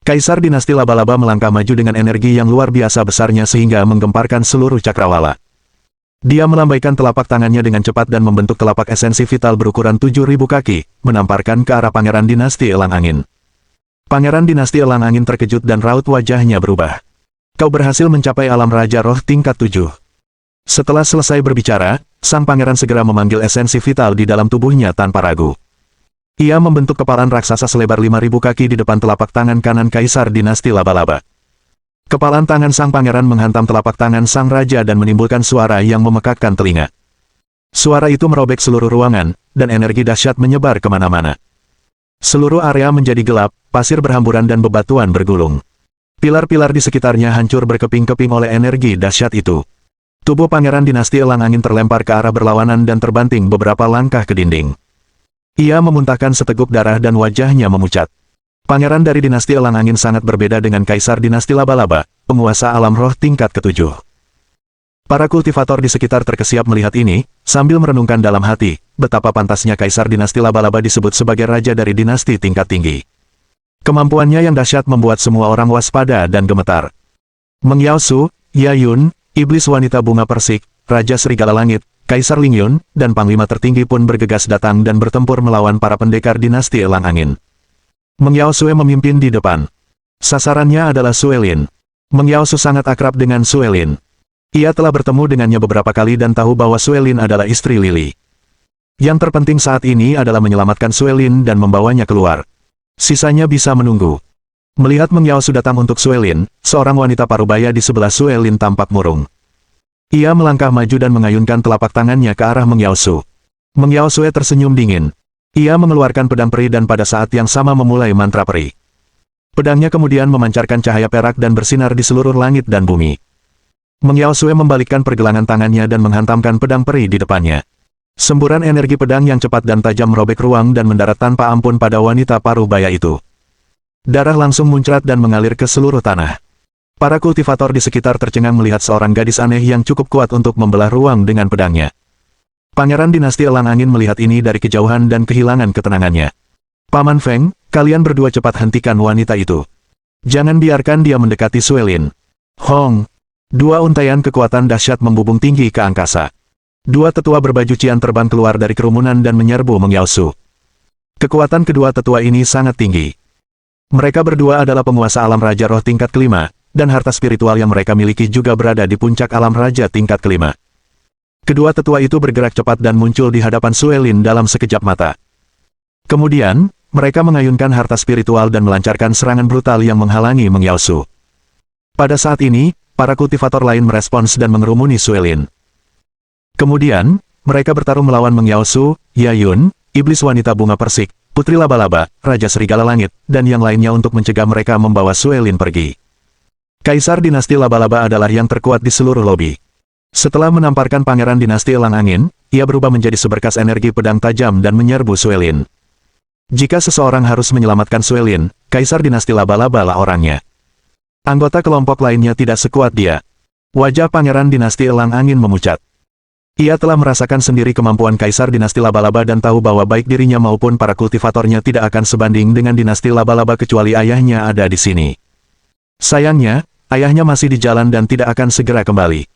Kaisar Dinasti Laba-Laba melangkah maju dengan energi yang luar biasa besarnya sehingga menggemparkan seluruh cakrawala. Dia melambaikan telapak tangannya dengan cepat dan membentuk telapak esensi vital berukuran 7.000 kaki, menamparkan ke arah Pangeran Dinasti Elang Angin. Pangeran Dinasti Elang Angin terkejut dan raut wajahnya berubah. "Kau berhasil mencapai alam Raja Roh tingkat 7. Setelah selesai berbicara, sang pangeran segera memanggil esensi vital di dalam tubuhnya tanpa ragu. Ia membentuk kepalan raksasa selebar 5.000 kaki di depan telapak tangan kanan Kaisar Dinasti Laba-Laba. Kepalan tangan sang pangeran menghantam telapak tangan sang raja dan menimbulkan suara yang memekakkan telinga. Suara itu merobek seluruh ruangan, dan energi dahsyat menyebar kemana-mana. Seluruh area menjadi gelap, pasir berhamburan dan bebatuan bergulung. Pilar-pilar di sekitarnya hancur berkeping-keping oleh energi dahsyat itu. Tubuh Pangeran Dinasti Elang Angin terlempar ke arah berlawanan dan terbanting beberapa langkah ke dinding. Ia memuntahkan seteguk darah dan wajahnya memucat. Pangeran dari Dinasti Elang Angin sangat berbeda dengan Kaisar Dinasti Laba-Laba, penguasa alam roh tingkat ke-7. Para kultivator di sekitar terkesiap melihat ini, sambil merenungkan dalam hati, betapa pantasnya Kaisar Dinasti Laba-Laba disebut sebagai raja dari dinasti tingkat tinggi. Kemampuannya yang dahsyat membuat semua orang waspada dan gemetar. Meng Yaosu, Yayun, Iblis Wanita Bunga Persik, Raja Serigala Langit, Kaisar Lingyun, dan Panglima tertinggi pun bergegas datang dan bertempur melawan para pendekar Dinasti Elang Angin. Meng Yaosue memimpin di depan. Sasarannya adalah Suelin. Meng Yaosu sangat akrab dengan Suelin. Ia telah bertemu dengannya beberapa kali dan tahu bahwa Suelin adalah istri Lili. Yang terpenting saat ini adalah menyelamatkan Suelin dan membawanya keluar. Sisanya bisa menunggu. Melihat Meng Yaosu datang untuk Suelin, seorang wanita parubaya di sebelah Suelin tampak murung. Ia melangkah maju dan mengayunkan telapak tangannya ke arah Meng Yaosu. Meng Yaosue tersenyum dingin. Ia mengeluarkan pedang peri dan pada saat yang sama memulai mantra peri. Pedangnya kemudian memancarkan cahaya perak dan bersinar di seluruh langit dan bumi. Meng Yaosue membalikkan pergelangan tangannya dan menghantamkan pedang peri di depannya. Semburan energi pedang yang cepat dan tajam merobek ruang dan mendarat tanpa ampun pada wanita parubaya itu. Darah langsung muncrat dan mengalir ke seluruh tanah. Para kultivator di sekitar tercengang melihat seorang gadis aneh yang cukup kuat untuk membelah ruang dengan pedangnya. Pangeran Dinasti Elang Angin melihat ini dari kejauhan dan kehilangan ketenangannya. "Paman Feng, kalian berdua cepat hentikan wanita itu. Jangan biarkan dia mendekati Suelin." Hong! Dua untaian kekuatan dahsyat membubung tinggi ke angkasa. Dua tetua berbaju cian terbang keluar dari kerumunan dan menyerbu Meng Yaosu. Kekuatan kedua tetua ini sangat tinggi. Mereka berdua adalah penguasa alam raja roh tingkat kelima, dan harta spiritual yang mereka miliki juga berada di puncak alam raja tingkat kelima. Kedua tetua itu bergerak cepat dan muncul di hadapan Suelin dalam sekejap mata. Kemudian, mereka mengayunkan harta spiritual dan melancarkan serangan brutal yang menghalangi Meng Yaosu. Pada saat ini, para kultivator lain merespons dan mengerumuni Suelin. Kemudian, mereka bertarung melawan Meng Yaosu, Yayun, Iblis Wanita Bunga Persik, Putri Laba-Laba, Raja Serigala Langit, dan yang lainnya untuk mencegah mereka membawa Suelin pergi. Kaisar dinasti laba-laba adalah yang terkuat di seluruh lobi. Setelah menamparkan pangeran dinasti elang angin, ia berubah menjadi seberkas energi pedang tajam dan menyerbu Suelin. Jika seseorang harus menyelamatkan Suelin, Kaisar dinasti laba-laba lah orangnya. Anggota kelompok lainnya tidak sekuat dia. Wajah pangeran dinasti elang angin memucat. Ia telah merasakan sendiri kemampuan Kaisar dinasti laba-laba dan tahu bahwa baik dirinya maupun para kultivatornya tidak akan sebanding dengan dinasti laba-laba kecuali ayahnya ada di sini. Sayangnya, ayahnya masih di jalan dan tidak akan segera kembali.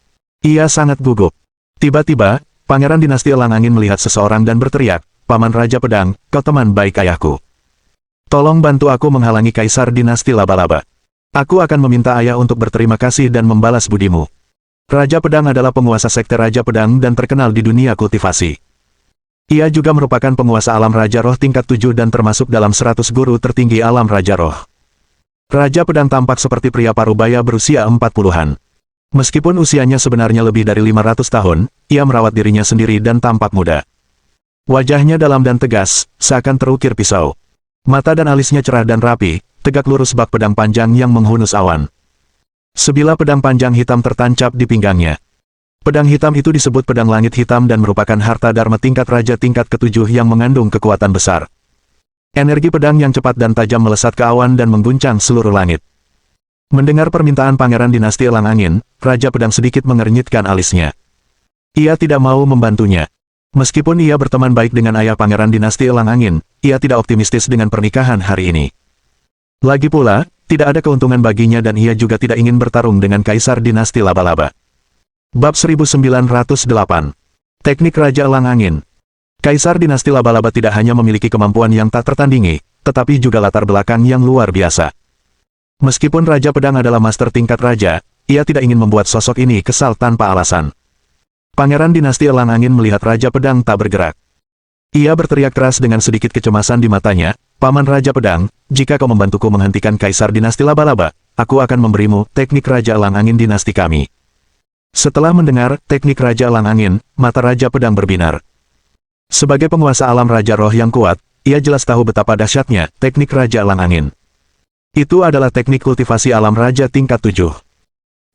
Ia sangat gugup. Tiba-tiba, pangeran dinasti elang angin melihat seseorang dan berteriak, "Paman Raja Pedang, kau teman baik ayahku. Tolong bantu aku menghalangi Kaisar dinasti laba-laba. Aku akan meminta ayah untuk berterima kasih dan membalas budimu." Raja Pedang adalah penguasa sekte Raja Pedang dan terkenal di dunia kultivasi. Ia juga merupakan penguasa alam Raja Roh tingkat 7 dan termasuk dalam 100 guru tertinggi alam Raja Roh. Raja Pedang tampak seperti pria parubaya berusia 40-an. Meskipun usianya sebenarnya lebih dari 500 tahun, ia merawat dirinya sendiri dan tampak muda. Wajahnya dalam dan tegas, seakan terukir pisau. Mata dan alisnya cerah dan rapi, tegak lurus bak pedang panjang yang menghunus awan. Sebilah pedang panjang hitam tertancap di pinggangnya. Pedang hitam itu disebut pedang langit hitam dan merupakan harta dharma tingkat raja tingkat ke-7 yang mengandung kekuatan besar. Energi pedang yang cepat dan tajam melesat ke awan dan mengguncang seluruh langit. Mendengar permintaan pangeran dinasti elang angin, Raja Pedang sedikit mengernyitkan alisnya. Ia tidak mau membantunya. Meskipun ia berteman baik dengan ayah pangeran dinasti elang angin, ia tidak optimistis dengan pernikahan hari ini. Lagi pula, tidak ada keuntungan baginya dan ia juga tidak ingin bertarung dengan Kaisar dinasti laba-laba. Bab 1908. Teknik Raja Elang Angin. Kaisar dinasti laba-laba tidak hanya memiliki kemampuan yang tak tertandingi, tetapi juga latar belakang yang luar biasa. Meskipun Raja Pedang adalah master tingkat raja, ia tidak ingin membuat sosok ini kesal tanpa alasan. Pangeran dinasti elang angin melihat Raja Pedang tak bergerak. Ia berteriak keras dengan sedikit kecemasan di matanya, "Paman Raja Pedang, jika kau membantuku menghentikan Kaisar dinasti laba-laba, aku akan memberimu teknik Raja Elang Angin dinasti kami." Setelah mendengar teknik Raja Elang Angin, mata Raja Pedang berbinar. Sebagai penguasa alam Raja Roh yang kuat, ia jelas tahu betapa dahsyatnya teknik Raja Elang Angin. Itu adalah teknik kultivasi alam Raja tingkat 7.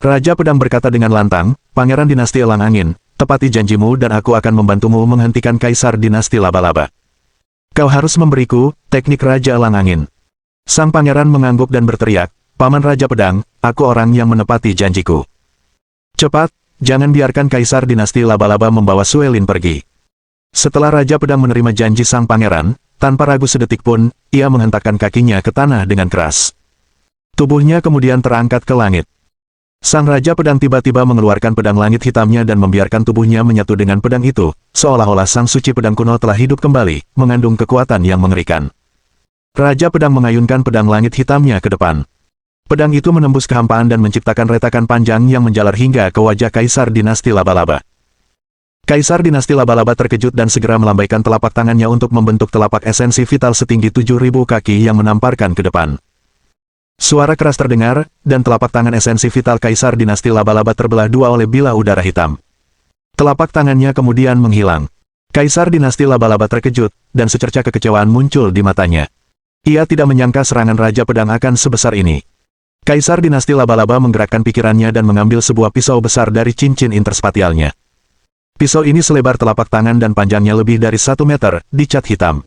Raja Pedang berkata dengan lantang, "Pangeran dinasti elang angin, tepati janjimu dan aku akan membantumu menghentikan Kaisar dinasti laba-laba. Kau harus memberiku teknik Raja Elang Angin." Sang pangeran mengangguk dan berteriak, "Paman Raja Pedang, aku orang yang menepati janjiku. Cepat, jangan biarkan Kaisar dinasti laba-laba membawa Suelin pergi." Setelah Raja Pedang menerima janji sang pangeran, tanpa ragu sedetik pun, ia menghentakkan kakinya ke tanah dengan keras. Tubuhnya kemudian terangkat ke langit. Sang Raja Pedang tiba-tiba mengeluarkan pedang langit hitamnya dan membiarkan tubuhnya menyatu dengan pedang itu, seolah-olah sang suci pedang kuno telah hidup kembali, mengandung kekuatan yang mengerikan. Raja Pedang mengayunkan pedang langit hitamnya ke depan. Pedang itu menembus kehampaan dan menciptakan retakan panjang yang menjalar hingga ke wajah Kaisar dinasti laba-laba. Kaisar dinasti laba-laba terkejut dan segera melambaikan telapak tangannya untuk membentuk telapak esensi vital setinggi 7.000 kaki yang menamparkan ke depan. Suara keras terdengar, dan telapak tangan esensi vital Kaisar dinasti laba-laba terbelah dua oleh bilah udara hitam. Telapak tangannya kemudian menghilang. Kaisar dinasti laba-laba terkejut, dan secerca kekecewaan muncul di matanya. Ia tidak menyangka serangan Raja Pedang akan sebesar ini. Kaisar dinasti laba-laba menggerakkan pikirannya dan mengambil sebuah pisau besar dari cincin interspatialnya. Pisau ini selebar telapak tangan dan panjangnya lebih dari 1 meter, dicat hitam.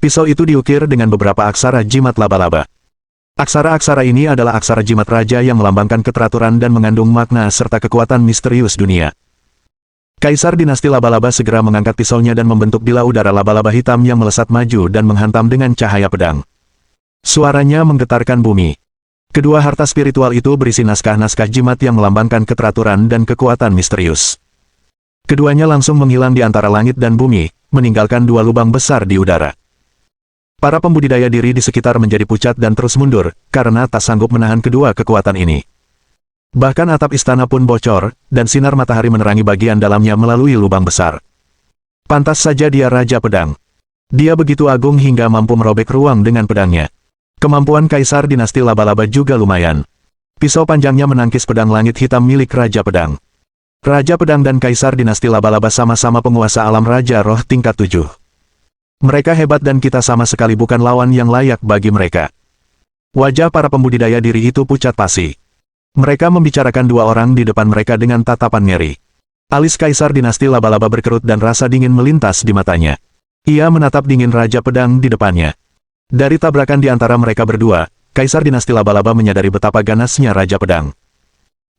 Pisau itu diukir dengan beberapa aksara jimat laba-laba. Aksara-aksara ini adalah aksara jimat raja yang melambangkan keteraturan dan mengandung makna serta kekuatan misterius dunia. Kaisar dinasti laba-laba segera mengangkat pisaunya dan membentuk bilah udara laba-laba hitam yang melesat maju dan menghantam dengan cahaya pedang. Suaranya menggetarkan bumi. Kedua harta spiritual itu berisi naskah-naskah jimat yang melambangkan keteraturan dan kekuatan misterius. Keduanya langsung menghilang di antara langit dan bumi, meninggalkan dua lubang besar di udara. Para pembudidaya diri di sekitar menjadi pucat dan terus mundur, karena tak sanggup menahan kedua kekuatan ini. Bahkan atap istana pun bocor, dan sinar matahari menerangi bagian dalamnya melalui lubang besar. Pantas saja dia Raja Pedang. Dia begitu agung hingga mampu merobek ruang dengan pedangnya. Kemampuan Kaisar dinasti laba-laba juga lumayan. Pisau panjangnya menangkis pedang langit hitam milik Raja Pedang. Raja Pedang dan Kaisar dinasti laba-laba sama-sama penguasa alam Raja Roh tingkat 7. Mereka hebat dan kita sama sekali bukan lawan yang layak bagi mereka. Wajah para pembudidaya diri itu pucat pasi. Mereka membicarakan dua orang di depan mereka dengan tatapan ngeri. Alis Kaisar Dinasti Laba-Laba berkerut dan rasa dingin melintas di matanya. Ia menatap dingin Raja Pedang di depannya. Dari tabrakan di antara mereka berdua, Kaisar Dinasti Laba-Laba menyadari betapa ganasnya Raja Pedang.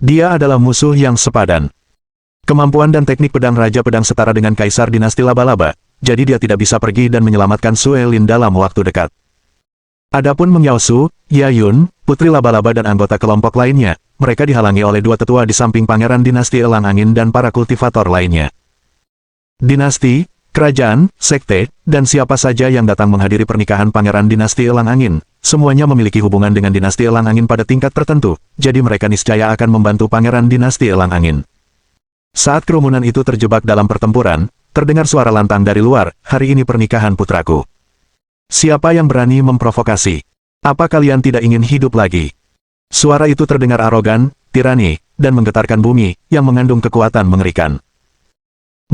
Dia adalah musuh yang sepadan. Kemampuan dan teknik pedang Raja Pedang setara dengan Kaisar Dinasti Laba-Laba, jadi dia tidak bisa pergi dan menyelamatkan Sue Lin dalam waktu dekat. Adapun Meng Yaosu, Yayun, Putri Laba-Laba dan anggota kelompok lainnya, mereka dihalangi oleh dua tetua di samping Pangeran Dinasti Elang Angin dan para kultivator lainnya. Dinasti, kerajaan, sekte, dan siapa saja yang datang menghadiri pernikahan Pangeran Dinasti Elang Angin, semuanya memiliki hubungan dengan Dinasti Elang Angin pada tingkat tertentu, jadi mereka niscaya akan membantu Pangeran Dinasti Elang Angin. Saat kerumunan itu terjebak dalam pertempuran, terdengar suara lantang dari luar, "Hari ini pernikahan putraku. Siapa yang berani memprovokasi? Apa kalian tidak ingin hidup lagi?" Suara itu terdengar arogan, tirani, dan menggetarkan bumi, yang mengandung kekuatan mengerikan.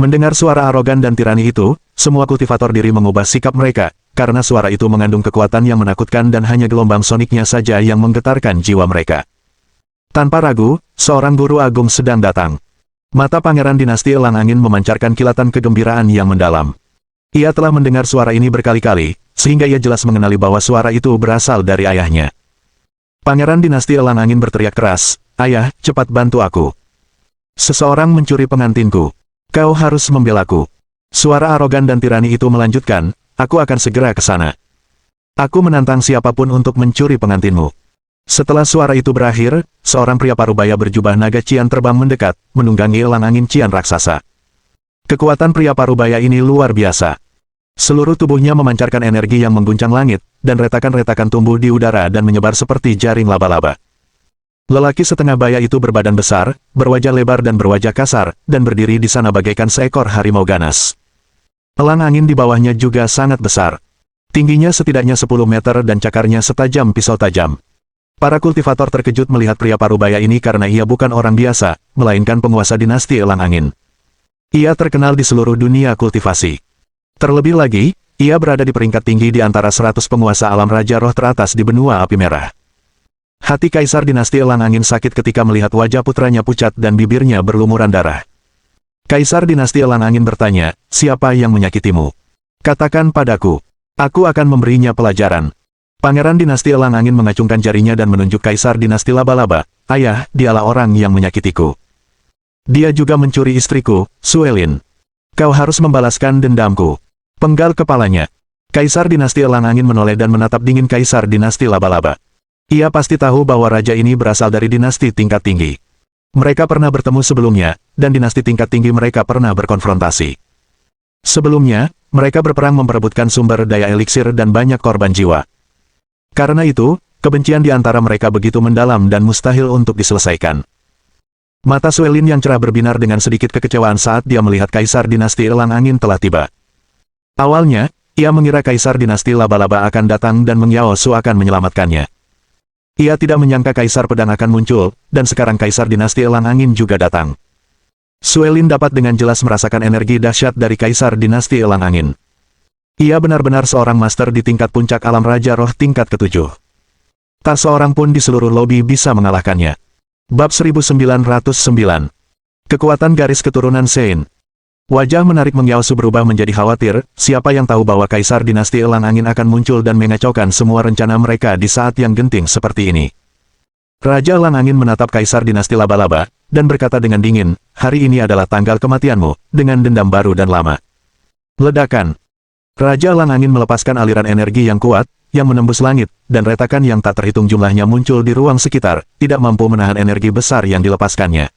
Mendengar suara arogan dan tirani itu, semua kultivator diri mengubah sikap mereka, karena suara itu mengandung kekuatan yang menakutkan dan hanya gelombang soniknya saja yang menggetarkan jiwa mereka. Tanpa ragu, seorang guru agung sedang datang. Mata Pangeran Dinasti Elang Angin memancarkan kilatan kegembiraan yang mendalam. Ia telah mendengar suara ini berkali-kali, sehingga ia jelas mengenali bahwa suara itu berasal dari ayahnya. Pangeran Dinasti Elang Angin berteriak keras, "Ayah, cepat bantu aku. Seseorang mencuri pengantinku. Kau harus membelaku." Suara arogan dan tirani itu melanjutkan, "Aku akan segera ke sana. Aku menantang siapapun untuk mencuri pengantinmu." Setelah suara itu berakhir, seorang pria parubaya berjubah naga Cian terbang mendekat, menunggangi Elang Angin Cian raksasa. Kekuatan pria parubaya ini luar biasa. Seluruh tubuhnya memancarkan energi yang mengguncang langit, dan retakan-retakan tumbuh di udara dan menyebar seperti jaring laba-laba. Lelaki setengah baya itu berbadan besar, berwajah lebar dan berwajah kasar, dan berdiri di sana bagaikan seekor harimau ganas. Elang angin di bawahnya juga sangat besar. Tingginya setidaknya 10 meter dan cakarnya setajam pisau tajam. Para kultivator terkejut melihat pria parubaya ini karena ia bukan orang biasa, melainkan penguasa dinasti Elang Angin. Ia terkenal di seluruh dunia kultivasi. Terlebih lagi, ia berada di peringkat tinggi di antara 100 penguasa alam raja roh teratas di benua api merah. Hati Kaisar Dinasti Elang Angin sakit ketika melihat wajah putranya pucat dan bibirnya berlumuran darah. Kaisar Dinasti Elang Angin bertanya, "Siapa yang menyakitimu? Katakan padaku. Aku akan memberinya pelajaran." Pangeran Dinasti Elang Angin mengacungkan jarinya dan menunjuk Kaisar Dinasti Laba-Laba, "Ayah, dialah orang yang menyakitiku. Dia juga mencuri istriku, Sue Lin. Kau harus membalaskan dendamku." Penggal kepalanya. Kaisar Dinasti Elang Angin menoleh dan menatap dingin Kaisar Dinasti Laba-Laba. Ia pasti tahu bahwa raja ini berasal dari dinasti tingkat tinggi. Mereka pernah bertemu sebelumnya, dan dinasti tingkat tinggi mereka pernah berkonfrontasi. Sebelumnya, mereka berperang memperebutkan sumber daya eliksir dan banyak korban jiwa. Karena itu, kebencian di antara mereka begitu mendalam dan mustahil untuk diselesaikan. Mata Sue Lin yang cerah berbinar dengan sedikit kekecewaan saat dia melihat Kaisar Dinasti Elang Angin telah tiba. Awalnya, ia mengira Kaisar Dinasti Laba-Laba akan datang dan Meng Yaosu akan menyelamatkannya. Ia tidak menyangka Kaisar Pedang akan muncul, dan sekarang Kaisar Dinasti Elang Angin juga datang. Sue Lin dapat dengan jelas merasakan energi dahsyat dari Kaisar Dinasti Elang Angin. Ia benar-benar seorang master di tingkat puncak alam raja roh tingkat ke-7. Tak seorang pun di seluruh lobi bisa mengalahkannya. Bab 1909. Kekuatan garis keturunan Sein. Wajah menarik Meng Yaosu berubah menjadi khawatir, siapa yang tahu bahwa Kaisar Dinasti Elang Angin akan muncul dan mengacaukan semua rencana mereka di saat yang genting seperti ini. Raja Elang Angin menatap Kaisar Dinasti Laba-Laba, dan berkata dengan dingin, "Hari ini adalah tanggal kematianmu, dengan dendam baru dan lama." Ledakan. Raja Elang Angin melepaskan aliran energi yang kuat, yang menembus langit, dan retakan yang tak terhitung jumlahnya muncul di ruang sekitar, tidak mampu menahan energi besar yang dilepaskannya.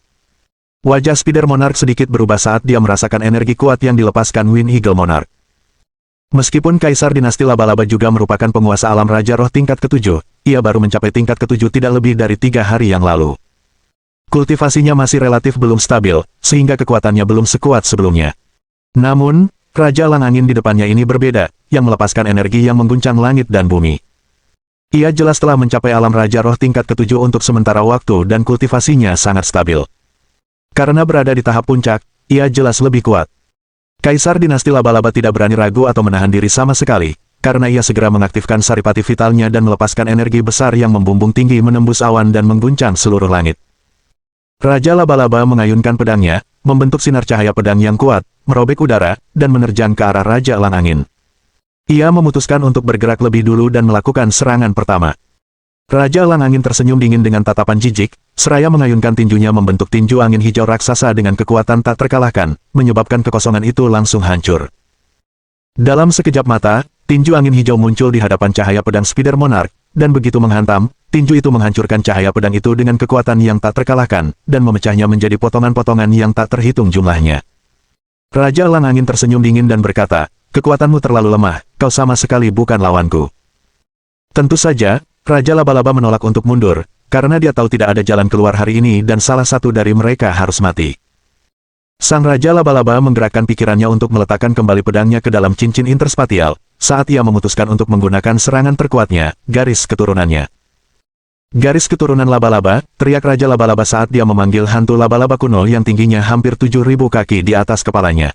Wajah Spider Monarch sedikit berubah saat dia merasakan energi kuat yang dilepaskan Wind Eagle Monarch. Meskipun Kaisar Dinasti Laba-Laba juga merupakan penguasa alam raja roh tingkat ke-7, ia baru mencapai tingkat ke-7 tidak lebih dari 3 hari yang lalu. Kultivasinya masih relatif belum stabil, sehingga kekuatannya belum sekuat sebelumnya. Namun, Raja Elang Angin di depannya ini berbeda, yang melepaskan energi yang mengguncang langit dan bumi. Ia jelas telah mencapai alam raja roh tingkat ke-7 untuk sementara waktu dan kultivasinya sangat stabil. Karena berada di tahap puncak, ia jelas lebih kuat. Kaisar Dinasti Laba-Laba tidak berani ragu atau menahan diri sama sekali, karena ia segera mengaktifkan saripati vitalnya dan melepaskan energi besar yang membumbung tinggi menembus awan dan mengguncang seluruh langit. Raja Laba-Laba mengayunkan pedangnya, membentuk sinar cahaya pedang yang kuat, merobek udara, dan menerjang ke arah Raja Elang Angin. Ia memutuskan untuk bergerak lebih dulu dan melakukan serangan pertama. Raja Elang Angin tersenyum dingin dengan tatapan jijik, seraya mengayunkan tinjunya membentuk tinju angin hijau raksasa dengan kekuatan tak terkalahkan, menyebabkan kekosongan itu langsung hancur. Dalam sekejap mata, tinju angin hijau muncul di hadapan cahaya pedang Spider Monarch, dan begitu menghantam, tinju itu menghancurkan cahaya pedang itu dengan kekuatan yang tak terkalahkan, dan memecahnya menjadi potongan-potongan yang tak terhitung jumlahnya. Raja Elang Angin tersenyum dingin dan berkata, "Kekuatanmu terlalu lemah, kau sama sekali bukan lawanku." Tentu saja, Raja Laba-Laba menolak untuk mundur, karena dia tahu tidak ada jalan keluar hari ini dan salah satu dari mereka harus mati. Sang Raja Laba-Laba menggerakkan pikirannya untuk meletakkan kembali pedangnya ke dalam cincin interspatial, saat ia memutuskan untuk menggunakan serangan terkuatnya, garis keturunannya. Garis keturunan laba-laba, teriak Raja Laba-Laba saat dia memanggil hantu laba-laba kuno yang tingginya hampir 7.000 kaki di atas kepalanya.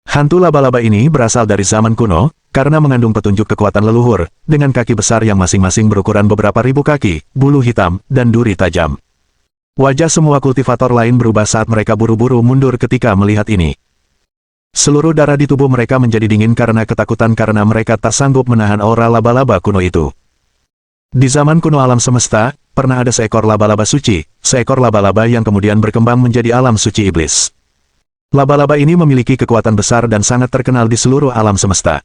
Hantu laba-laba ini berasal dari zaman kuno, karena mengandung petunjuk kekuatan leluhur, dengan kaki besar yang masing-masing berukuran beberapa ribu kaki, bulu hitam, dan duri tajam. Wajah semua kultivator lain berubah saat mereka buru-buru mundur ketika melihat ini. Seluruh darah di tubuh mereka menjadi dingin karena ketakutan karena mereka tak sanggup menahan aura laba-laba kuno itu. Di zaman kuno alam semesta, pernah ada seekor laba-laba suci, seekor laba-laba yang kemudian berkembang menjadi alam suci iblis. Laba-laba ini memiliki kekuatan besar dan sangat terkenal di seluruh alam semesta.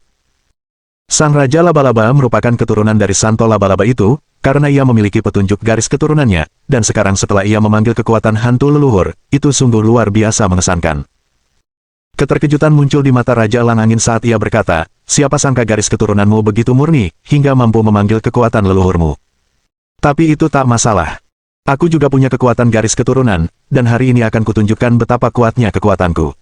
Sang Raja Laba-Laba merupakan keturunan dari Santo Laba-Laba itu, karena ia memiliki petunjuk garis keturunannya, dan sekarang setelah ia memanggil kekuatan hantu leluhur, itu sungguh luar biasa mengesankan. Keterkejutan muncul di mata Raja Elang Angin saat ia berkata, "Siapa sangka garis keturunanmu begitu murni, hingga mampu memanggil kekuatan leluhurmu. Tapi itu tak masalah. Aku juga punya kekuatan garis keturunan, dan hari ini akan kutunjukkan betapa kuatnya kekuatanku."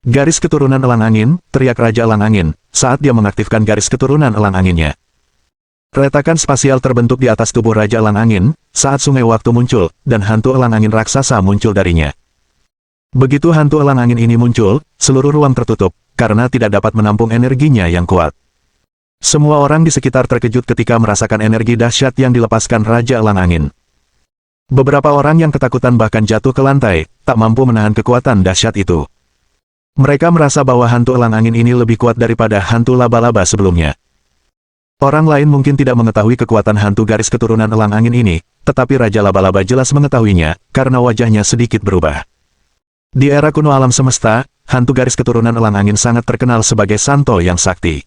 Garis keturunan Elang Angin, teriak Raja Elang Angin, saat dia mengaktifkan garis keturunan Elang Anginnya. Retakan spasial terbentuk di atas tubuh Raja Elang Angin, saat sungai waktu muncul, dan hantu Elang Angin raksasa muncul darinya. Begitu hantu Elang Angin ini muncul, seluruh ruang tertutup, karena tidak dapat menampung energinya yang kuat. Semua orang di sekitar terkejut ketika merasakan energi dahsyat yang dilepaskan Raja Elang Angin. Beberapa orang yang ketakutan bahkan jatuh ke lantai, tak mampu menahan kekuatan dahsyat itu. Mereka merasa bahwa hantu Elang Angin ini lebih kuat daripada hantu laba-laba sebelumnya. Orang lain mungkin tidak mengetahui kekuatan hantu garis keturunan Elang Angin ini, tetapi Raja Laba-Laba jelas mengetahuinya, karena wajahnya sedikit berubah. Di era kuno alam semesta, hantu garis keturunan Elang Angin sangat terkenal sebagai Santo yang sakti.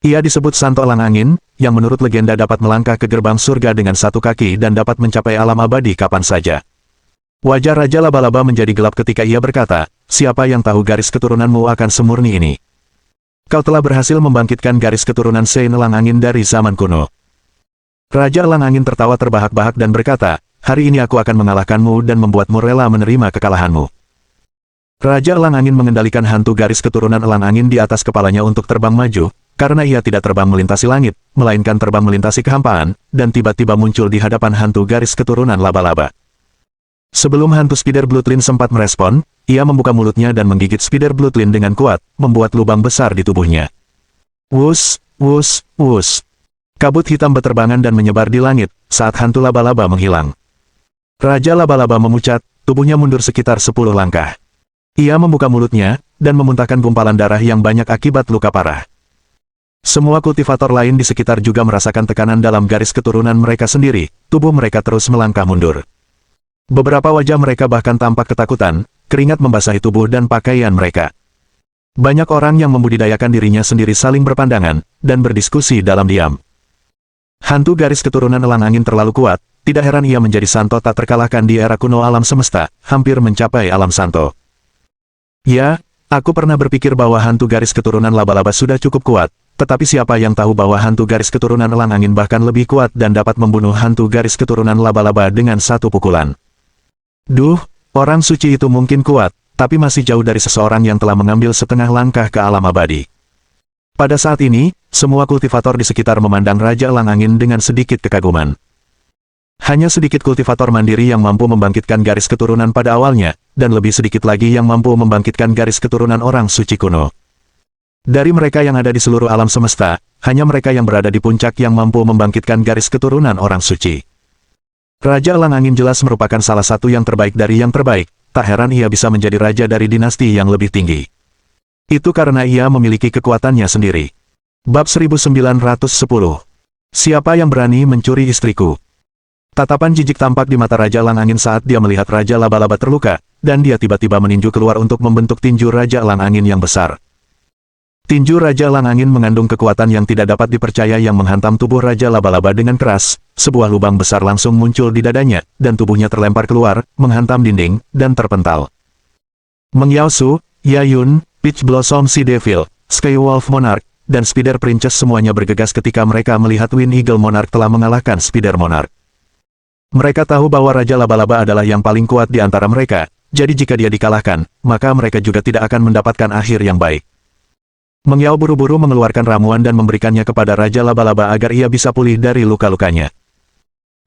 Ia disebut Santo Elang Angin, yang menurut legenda dapat melangkah ke gerbang surga dengan satu kaki dan dapat mencapai alam abadi kapan saja. Wajah Raja Laba-Laba menjadi gelap ketika ia berkata, "Siapa yang tahu garis keturunanmu akan semurni ini? Kau telah berhasil membangkitkan garis keturunan Sein Elang Angin dari zaman kuno." Raja Elang Angin tertawa terbahak-bahak dan berkata, "Hari ini aku akan mengalahkanmu dan membuatmu rela menerima kekalahanmu." Raja Elang Angin mengendalikan hantu garis keturunan Elang Angin di atas kepalanya untuk terbang maju, karena ia tidak terbang melintasi langit, melainkan terbang melintasi kehampaan, dan tiba-tiba muncul di hadapan hantu garis keturunan laba-laba. Sebelum hantu Spider Bloodline sempat merespon, ia membuka mulutnya dan menggigit Spider Bloodline dengan kuat, membuat lubang besar di tubuhnya. Wus, wus, wus. Kabut hitam berterbangan dan menyebar di langit, saat hantu laba-laba menghilang. Raja Laba-Laba memucat, tubuhnya mundur sekitar 10 langkah. Ia membuka mulutnya, dan memuntahkan gumpalan darah yang banyak akibat luka parah. Semua kultivator lain di sekitar juga merasakan tekanan dalam garis keturunan mereka sendiri, tubuh mereka terus melangkah mundur. Beberapa wajah mereka bahkan tampak ketakutan, keringat membasahi tubuh dan pakaian mereka. Banyak orang yang membudidayakan dirinya sendiri saling berpandangan, dan berdiskusi dalam diam. Hantu garis keturunan Elang Angin terlalu kuat, tidak heran ia menjadi Santo tak terkalahkan di era kuno alam semesta, hampir mencapai alam Santo. Ya, aku pernah berpikir bahwa hantu garis keturunan laba-laba sudah cukup kuat, tetapi siapa yang tahu bahwa hantu garis keturunan Elang Angin bahkan lebih kuat dan dapat membunuh hantu garis keturunan laba-laba dengan satu pukulan. Duh, orang suci itu mungkin kuat, tapi masih jauh dari seseorang yang telah mengambil setengah langkah ke alam abadi. Pada saat ini, semua kultivator di sekitar memandang Raja Elang Angin dengan sedikit kekaguman. Hanya sedikit kultivator mandiri yang mampu membangkitkan garis keturunan pada awalnya, dan lebih sedikit lagi yang mampu membangkitkan garis keturunan orang suci kuno. Dari mereka yang ada di seluruh alam semesta, hanya mereka yang berada di puncak yang mampu membangkitkan garis keturunan orang suci. Raja Elang Angin jelas merupakan salah satu yang terbaik dari yang terbaik, tak heran ia bisa menjadi raja dari dinasti yang lebih tinggi. Itu karena ia memiliki kekuatannya sendiri. Bab 1910. Siapa yang berani mencuri istriku? Tatapan jijik tampak di mata Raja Elang Angin saat dia melihat Raja Laba-Laba terluka, dan dia tiba-tiba meninju keluar untuk membentuk tinju Raja Elang Angin yang besar. Tinju Raja Elang Angin mengandung kekuatan yang tidak dapat dipercaya yang menghantam tubuh Raja Laba-Laba dengan keras, sebuah lubang besar langsung muncul di dadanya, dan tubuhnya terlempar keluar, menghantam dinding, dan terpental. Meng Yao Su, Yayun, Peach Blossom Sea Devil, Sky Wolf Monarch, dan Spider Princess semuanya bergegas ketika mereka melihat Wind Eagle Monarch telah mengalahkan Spider Monarch. Mereka tahu bahwa Raja Laba-Laba adalah yang paling kuat di antara mereka, jadi jika dia dikalahkan, maka mereka juga tidak akan mendapatkan akhir yang baik. Meng Yao buru-buru mengeluarkan ramuan dan memberikannya kepada Raja Laba-Laba agar ia bisa pulih dari luka-lukanya.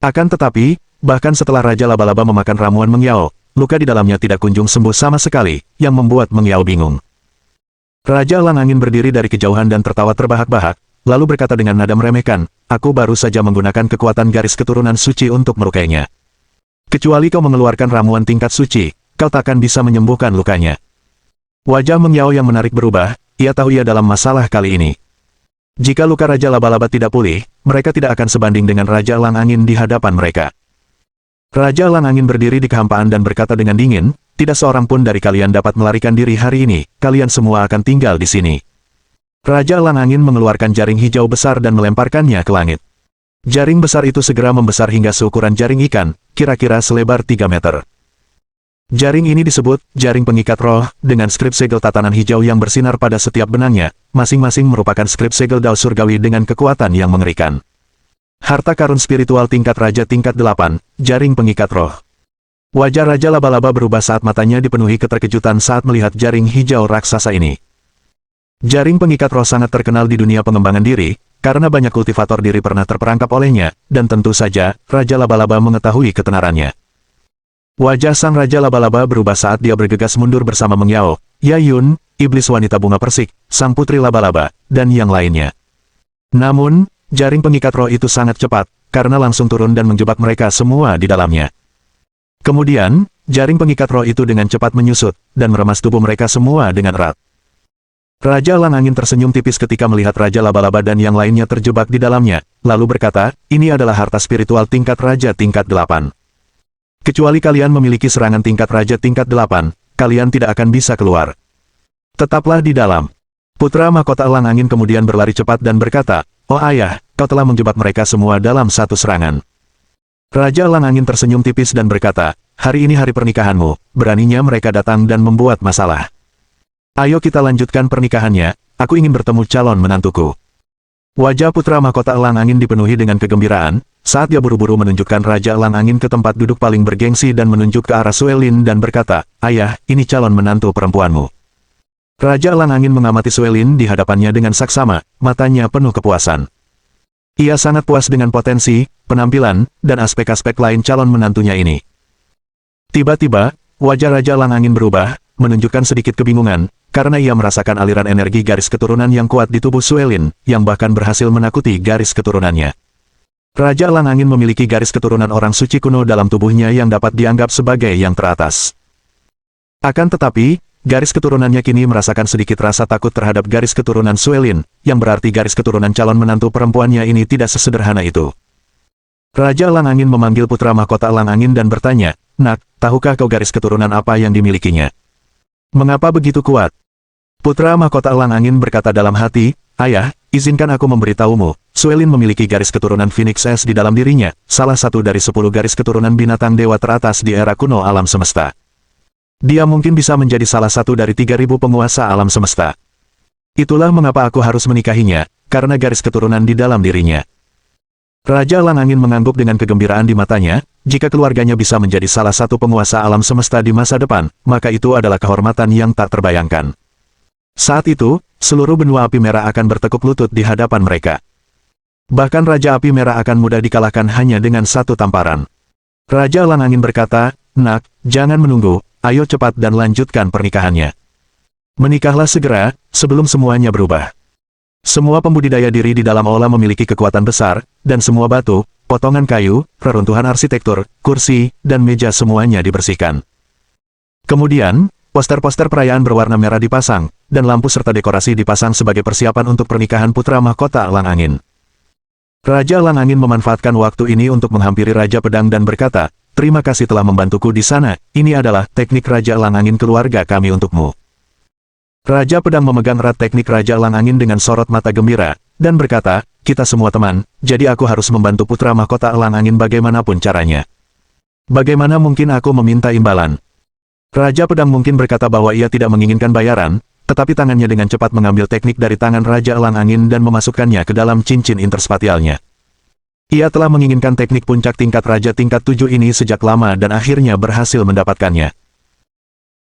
Akan tetapi, bahkan setelah Raja Laba-Laba memakan ramuan Meng Yao, luka di dalamnya tidak kunjung sembuh sama sekali, yang membuat Meng Yao bingung. Raja Elang Angin berdiri dari kejauhan dan tertawa terbahak-bahak, lalu berkata dengan nada meremehkan, aku baru saja menggunakan kekuatan garis keturunan suci untuk melukainya. Kecuali kau mengeluarkan ramuan tingkat suci, kau takkan bisa menyembuhkan lukanya. Wajah Meng Yao yang menarik berubah, ia tahu ia dalam masalah kali ini. Jika luka Raja Laba-Laba tidak pulih, mereka tidak akan sebanding dengan Raja Elang Angin di hadapan mereka. Raja Elang Angin berdiri di kehampaan dan berkata dengan dingin, tidak seorang pun dari kalian dapat melarikan diri hari ini, kalian semua akan tinggal di sini. Raja Elang Angin mengeluarkan jaring hijau besar dan melemparkannya ke langit. Jaring besar itu segera membesar hingga seukuran jaring ikan, kira-kira selebar 3 meter. Jaring ini disebut jaring pengikat roh, dengan skrip segel tatanan hijau yang bersinar pada setiap benangnya, masing-masing merupakan skrip segel dao surgawi dengan kekuatan yang mengerikan. Harta karun spiritual tingkat raja tingkat 8, jaring pengikat roh. Wajah Raja Laba-Laba berubah saat matanya dipenuhi keterkejutan saat melihat jaring hijau raksasa ini. Jaring pengikat roh sangat terkenal di dunia pengembangan diri, karena banyak kultivator diri pernah terperangkap olehnya, dan tentu saja, Raja Laba-Laba mengetahui ketenarannya. Wajah sang Raja Laba-Laba berubah saat dia bergegas mundur bersama Meng Yao, Yayun, Iblis Wanita Bunga Persik, Sang Putri Laba-Laba, dan yang lainnya. Namun, jaring pengikat roh itu sangat cepat, karena langsung turun dan menjebak mereka semua di dalamnya. Kemudian, jaring pengikat roh itu dengan cepat menyusut, dan meremas tubuh mereka semua dengan erat. Raja Elang Angin tersenyum tipis ketika melihat Raja Laba-Laba dan yang lainnya terjebak di dalamnya, lalu berkata, ini adalah harta spiritual tingkat raja tingkat 8. Kecuali kalian memiliki serangan tingkat raja tingkat 8, kalian tidak akan bisa keluar. Tetaplah di dalam. Putra mahkota Elang Angin kemudian berlari cepat dan berkata, oh ayah, kau telah menjebak mereka semua dalam satu serangan. Raja Elang Angin tersenyum tipis dan berkata, hari ini hari pernikahanmu, beraninya mereka datang dan membuat masalah. Ayo kita lanjutkan pernikahannya, aku ingin bertemu calon menantuku. Wajah putra mahkota Elang Angin dipenuhi dengan kegembiraan, saat dia buru-buru menunjukkan Raja Elang Angin ke tempat duduk paling bergengsi dan menunjuk ke arah Suelin dan berkata, ayah, ini calon menantu perempuanmu. Raja Elang Angin mengamati Suelin di hadapannya dengan saksama, matanya penuh kepuasan. Ia sangat puas dengan potensi, penampilan, dan aspek-aspek lain calon menantunya ini. Tiba-tiba, wajah Raja Elang Angin berubah, menunjukkan sedikit kebingungan, karena ia merasakan aliran energi garis keturunan yang kuat di tubuh Suelin, yang bahkan berhasil menakuti garis keturunannya. Raja Elang Angin memiliki garis keturunan orang suci kuno dalam tubuhnya yang dapat dianggap sebagai yang teratas. Akan tetapi, garis keturunannya kini merasakan sedikit rasa takut terhadap garis keturunan Suelin, yang berarti garis keturunan calon menantu perempuannya ini tidak sesederhana itu. Raja Elang Angin memanggil putra mahkota Elang Angin dan bertanya, nak, tahukah kau garis keturunan apa yang dimilikinya? Mengapa begitu kuat? Putra mahkota Elang Angin berkata dalam hati, ayah, izinkan aku memberitahumu, Suelin memiliki garis keturunan Phoenix S di dalam dirinya, salah satu dari 10 garis keturunan binatang dewa teratas di era kuno alam semesta. Dia mungkin bisa menjadi salah satu dari 3.000 penguasa alam semesta. Itulah mengapa aku harus menikahinya, karena garis keturunan di dalam dirinya. Raja Elang Angin mengangguk dengan kegembiraan di matanya, jika keluarganya bisa menjadi salah satu penguasa alam semesta di masa depan, maka itu adalah kehormatan yang tak terbayangkan. Saat itu, seluruh benua api merah akan bertekuk lutut di hadapan mereka. Bahkan Raja Api Merah akan mudah dikalahkan hanya dengan satu tamparan. Raja Elang Angin berkata, nak, jangan menunggu, ayo cepat dan lanjutkan pernikahannya. Menikahlah segera, sebelum semuanya berubah. Semua pembudidaya diri di dalam aula memiliki kekuatan besar, dan semua batu, potongan kayu, reruntuhan arsitektur, kursi, dan meja semuanya dibersihkan. Kemudian, poster-poster perayaan berwarna merah dipasang, dan lampu serta dekorasi dipasang sebagai persiapan untuk pernikahan putra mahkota Elang Angin. Raja Elang Angin memanfaatkan waktu ini untuk menghampiri Raja Pedang dan berkata, "Terima kasih telah membantuku di sana, ini adalah teknik Raja Elang Angin keluarga kami untukmu." Raja Pedang memegang erat teknik Raja Elang Angin dengan sorot mata gembira, dan berkata, "Kita semua teman, jadi aku harus membantu putra mahkota Elang Angin bagaimanapun caranya. Bagaimana mungkin aku meminta imbalan?" Raja Pedang mungkin berkata bahwa ia tidak menginginkan bayaran, tetapi tangannya dengan cepat mengambil teknik dari tangan Raja Elang Angin dan memasukkannya ke dalam cincin interspatialnya. Ia telah menginginkan teknik puncak tingkat Raja tingkat 7 ini sejak lama dan akhirnya berhasil mendapatkannya.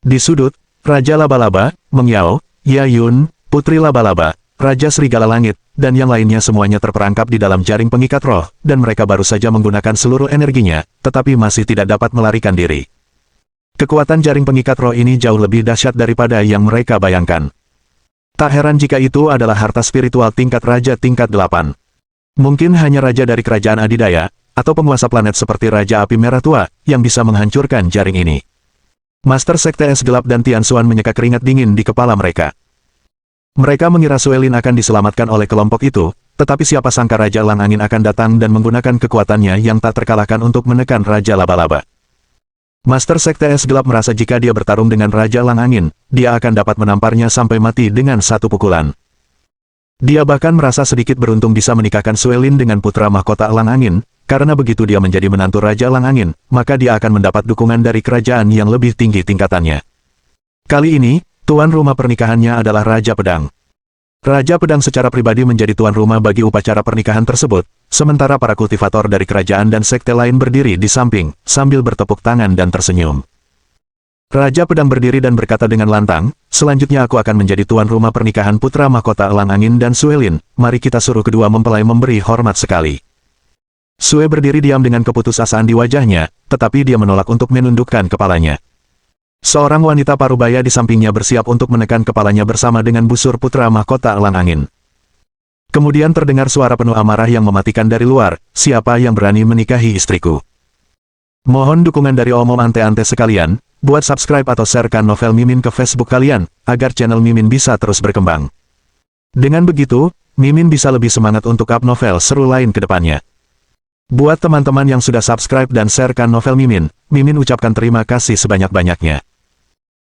Di sudut, Raja Laba-Laba, Meng Yao, Yayun, Putri Laba-Laba, Raja Serigala Langit, dan yang lainnya semuanya terperangkap di dalam jaring pengikat roh, dan mereka baru saja menggunakan seluruh energinya, tetapi masih tidak dapat melarikan diri. Kekuatan jaring pengikat roh ini jauh lebih dahsyat daripada yang mereka bayangkan. Tak heran jika itu adalah harta spiritual tingkat Raja tingkat 8. Mungkin hanya Raja dari Kerajaan Adidaya, atau penguasa planet seperti Raja Api Merah Tua, yang bisa menghancurkan jaring ini. Master Sekte Es Gelap dan Tian Xuan menyeka keringat dingin di kepala mereka. Mereka mengira Suelin akan diselamatkan oleh kelompok itu, tetapi siapa sangka Raja Elang Angin akan datang dan menggunakan kekuatannya yang tak terkalahkan untuk menekan Raja Laba-Laba. Master Sekte Es Gelap merasa jika dia bertarung dengan Raja Elang Angin, dia akan dapat menamparnya sampai mati dengan satu pukulan. Dia bahkan merasa sedikit beruntung bisa menikahkan Suelin dengan putra mahkota Elang Angin, karena begitu dia menjadi menantu Raja Elang Angin, maka dia akan mendapat dukungan dari kerajaan yang lebih tinggi tingkatannya. Kali ini, tuan rumah pernikahannya adalah Raja Pedang. Raja Pedang secara pribadi menjadi tuan rumah bagi upacara pernikahan tersebut, sementara para kultivator dari kerajaan dan sekte lain berdiri di samping, sambil bertepuk tangan dan tersenyum. Raja Pedang berdiri dan berkata dengan lantang, "Selanjutnya aku akan menjadi tuan rumah pernikahan putra mahkota Elang Angin dan Suelin, mari kita suruh kedua mempelai memberi hormat sekali." Sue berdiri diam dengan keputusasaan di wajahnya, tetapi dia menolak untuk menundukkan kepalanya. Seorang wanita parubaya di sampingnya bersiap untuk menekan kepalanya bersama dengan busur putra mahkota Elang Angin. Kemudian terdengar suara penuh amarah yang mematikan dari luar, "Siapa yang berani menikahi istriku?" Mohon dukungan dari omom ante-ante sekalian, buat subscribe atau sharekan novel Mimin ke Facebook kalian, agar channel Mimin bisa terus berkembang. Dengan begitu, Mimin bisa lebih semangat untuk up novel seru lain ke depannya. Buat teman-teman yang sudah subscribe dan sharekan novel Mimin, Mimin ucapkan terima kasih sebanyak-banyaknya.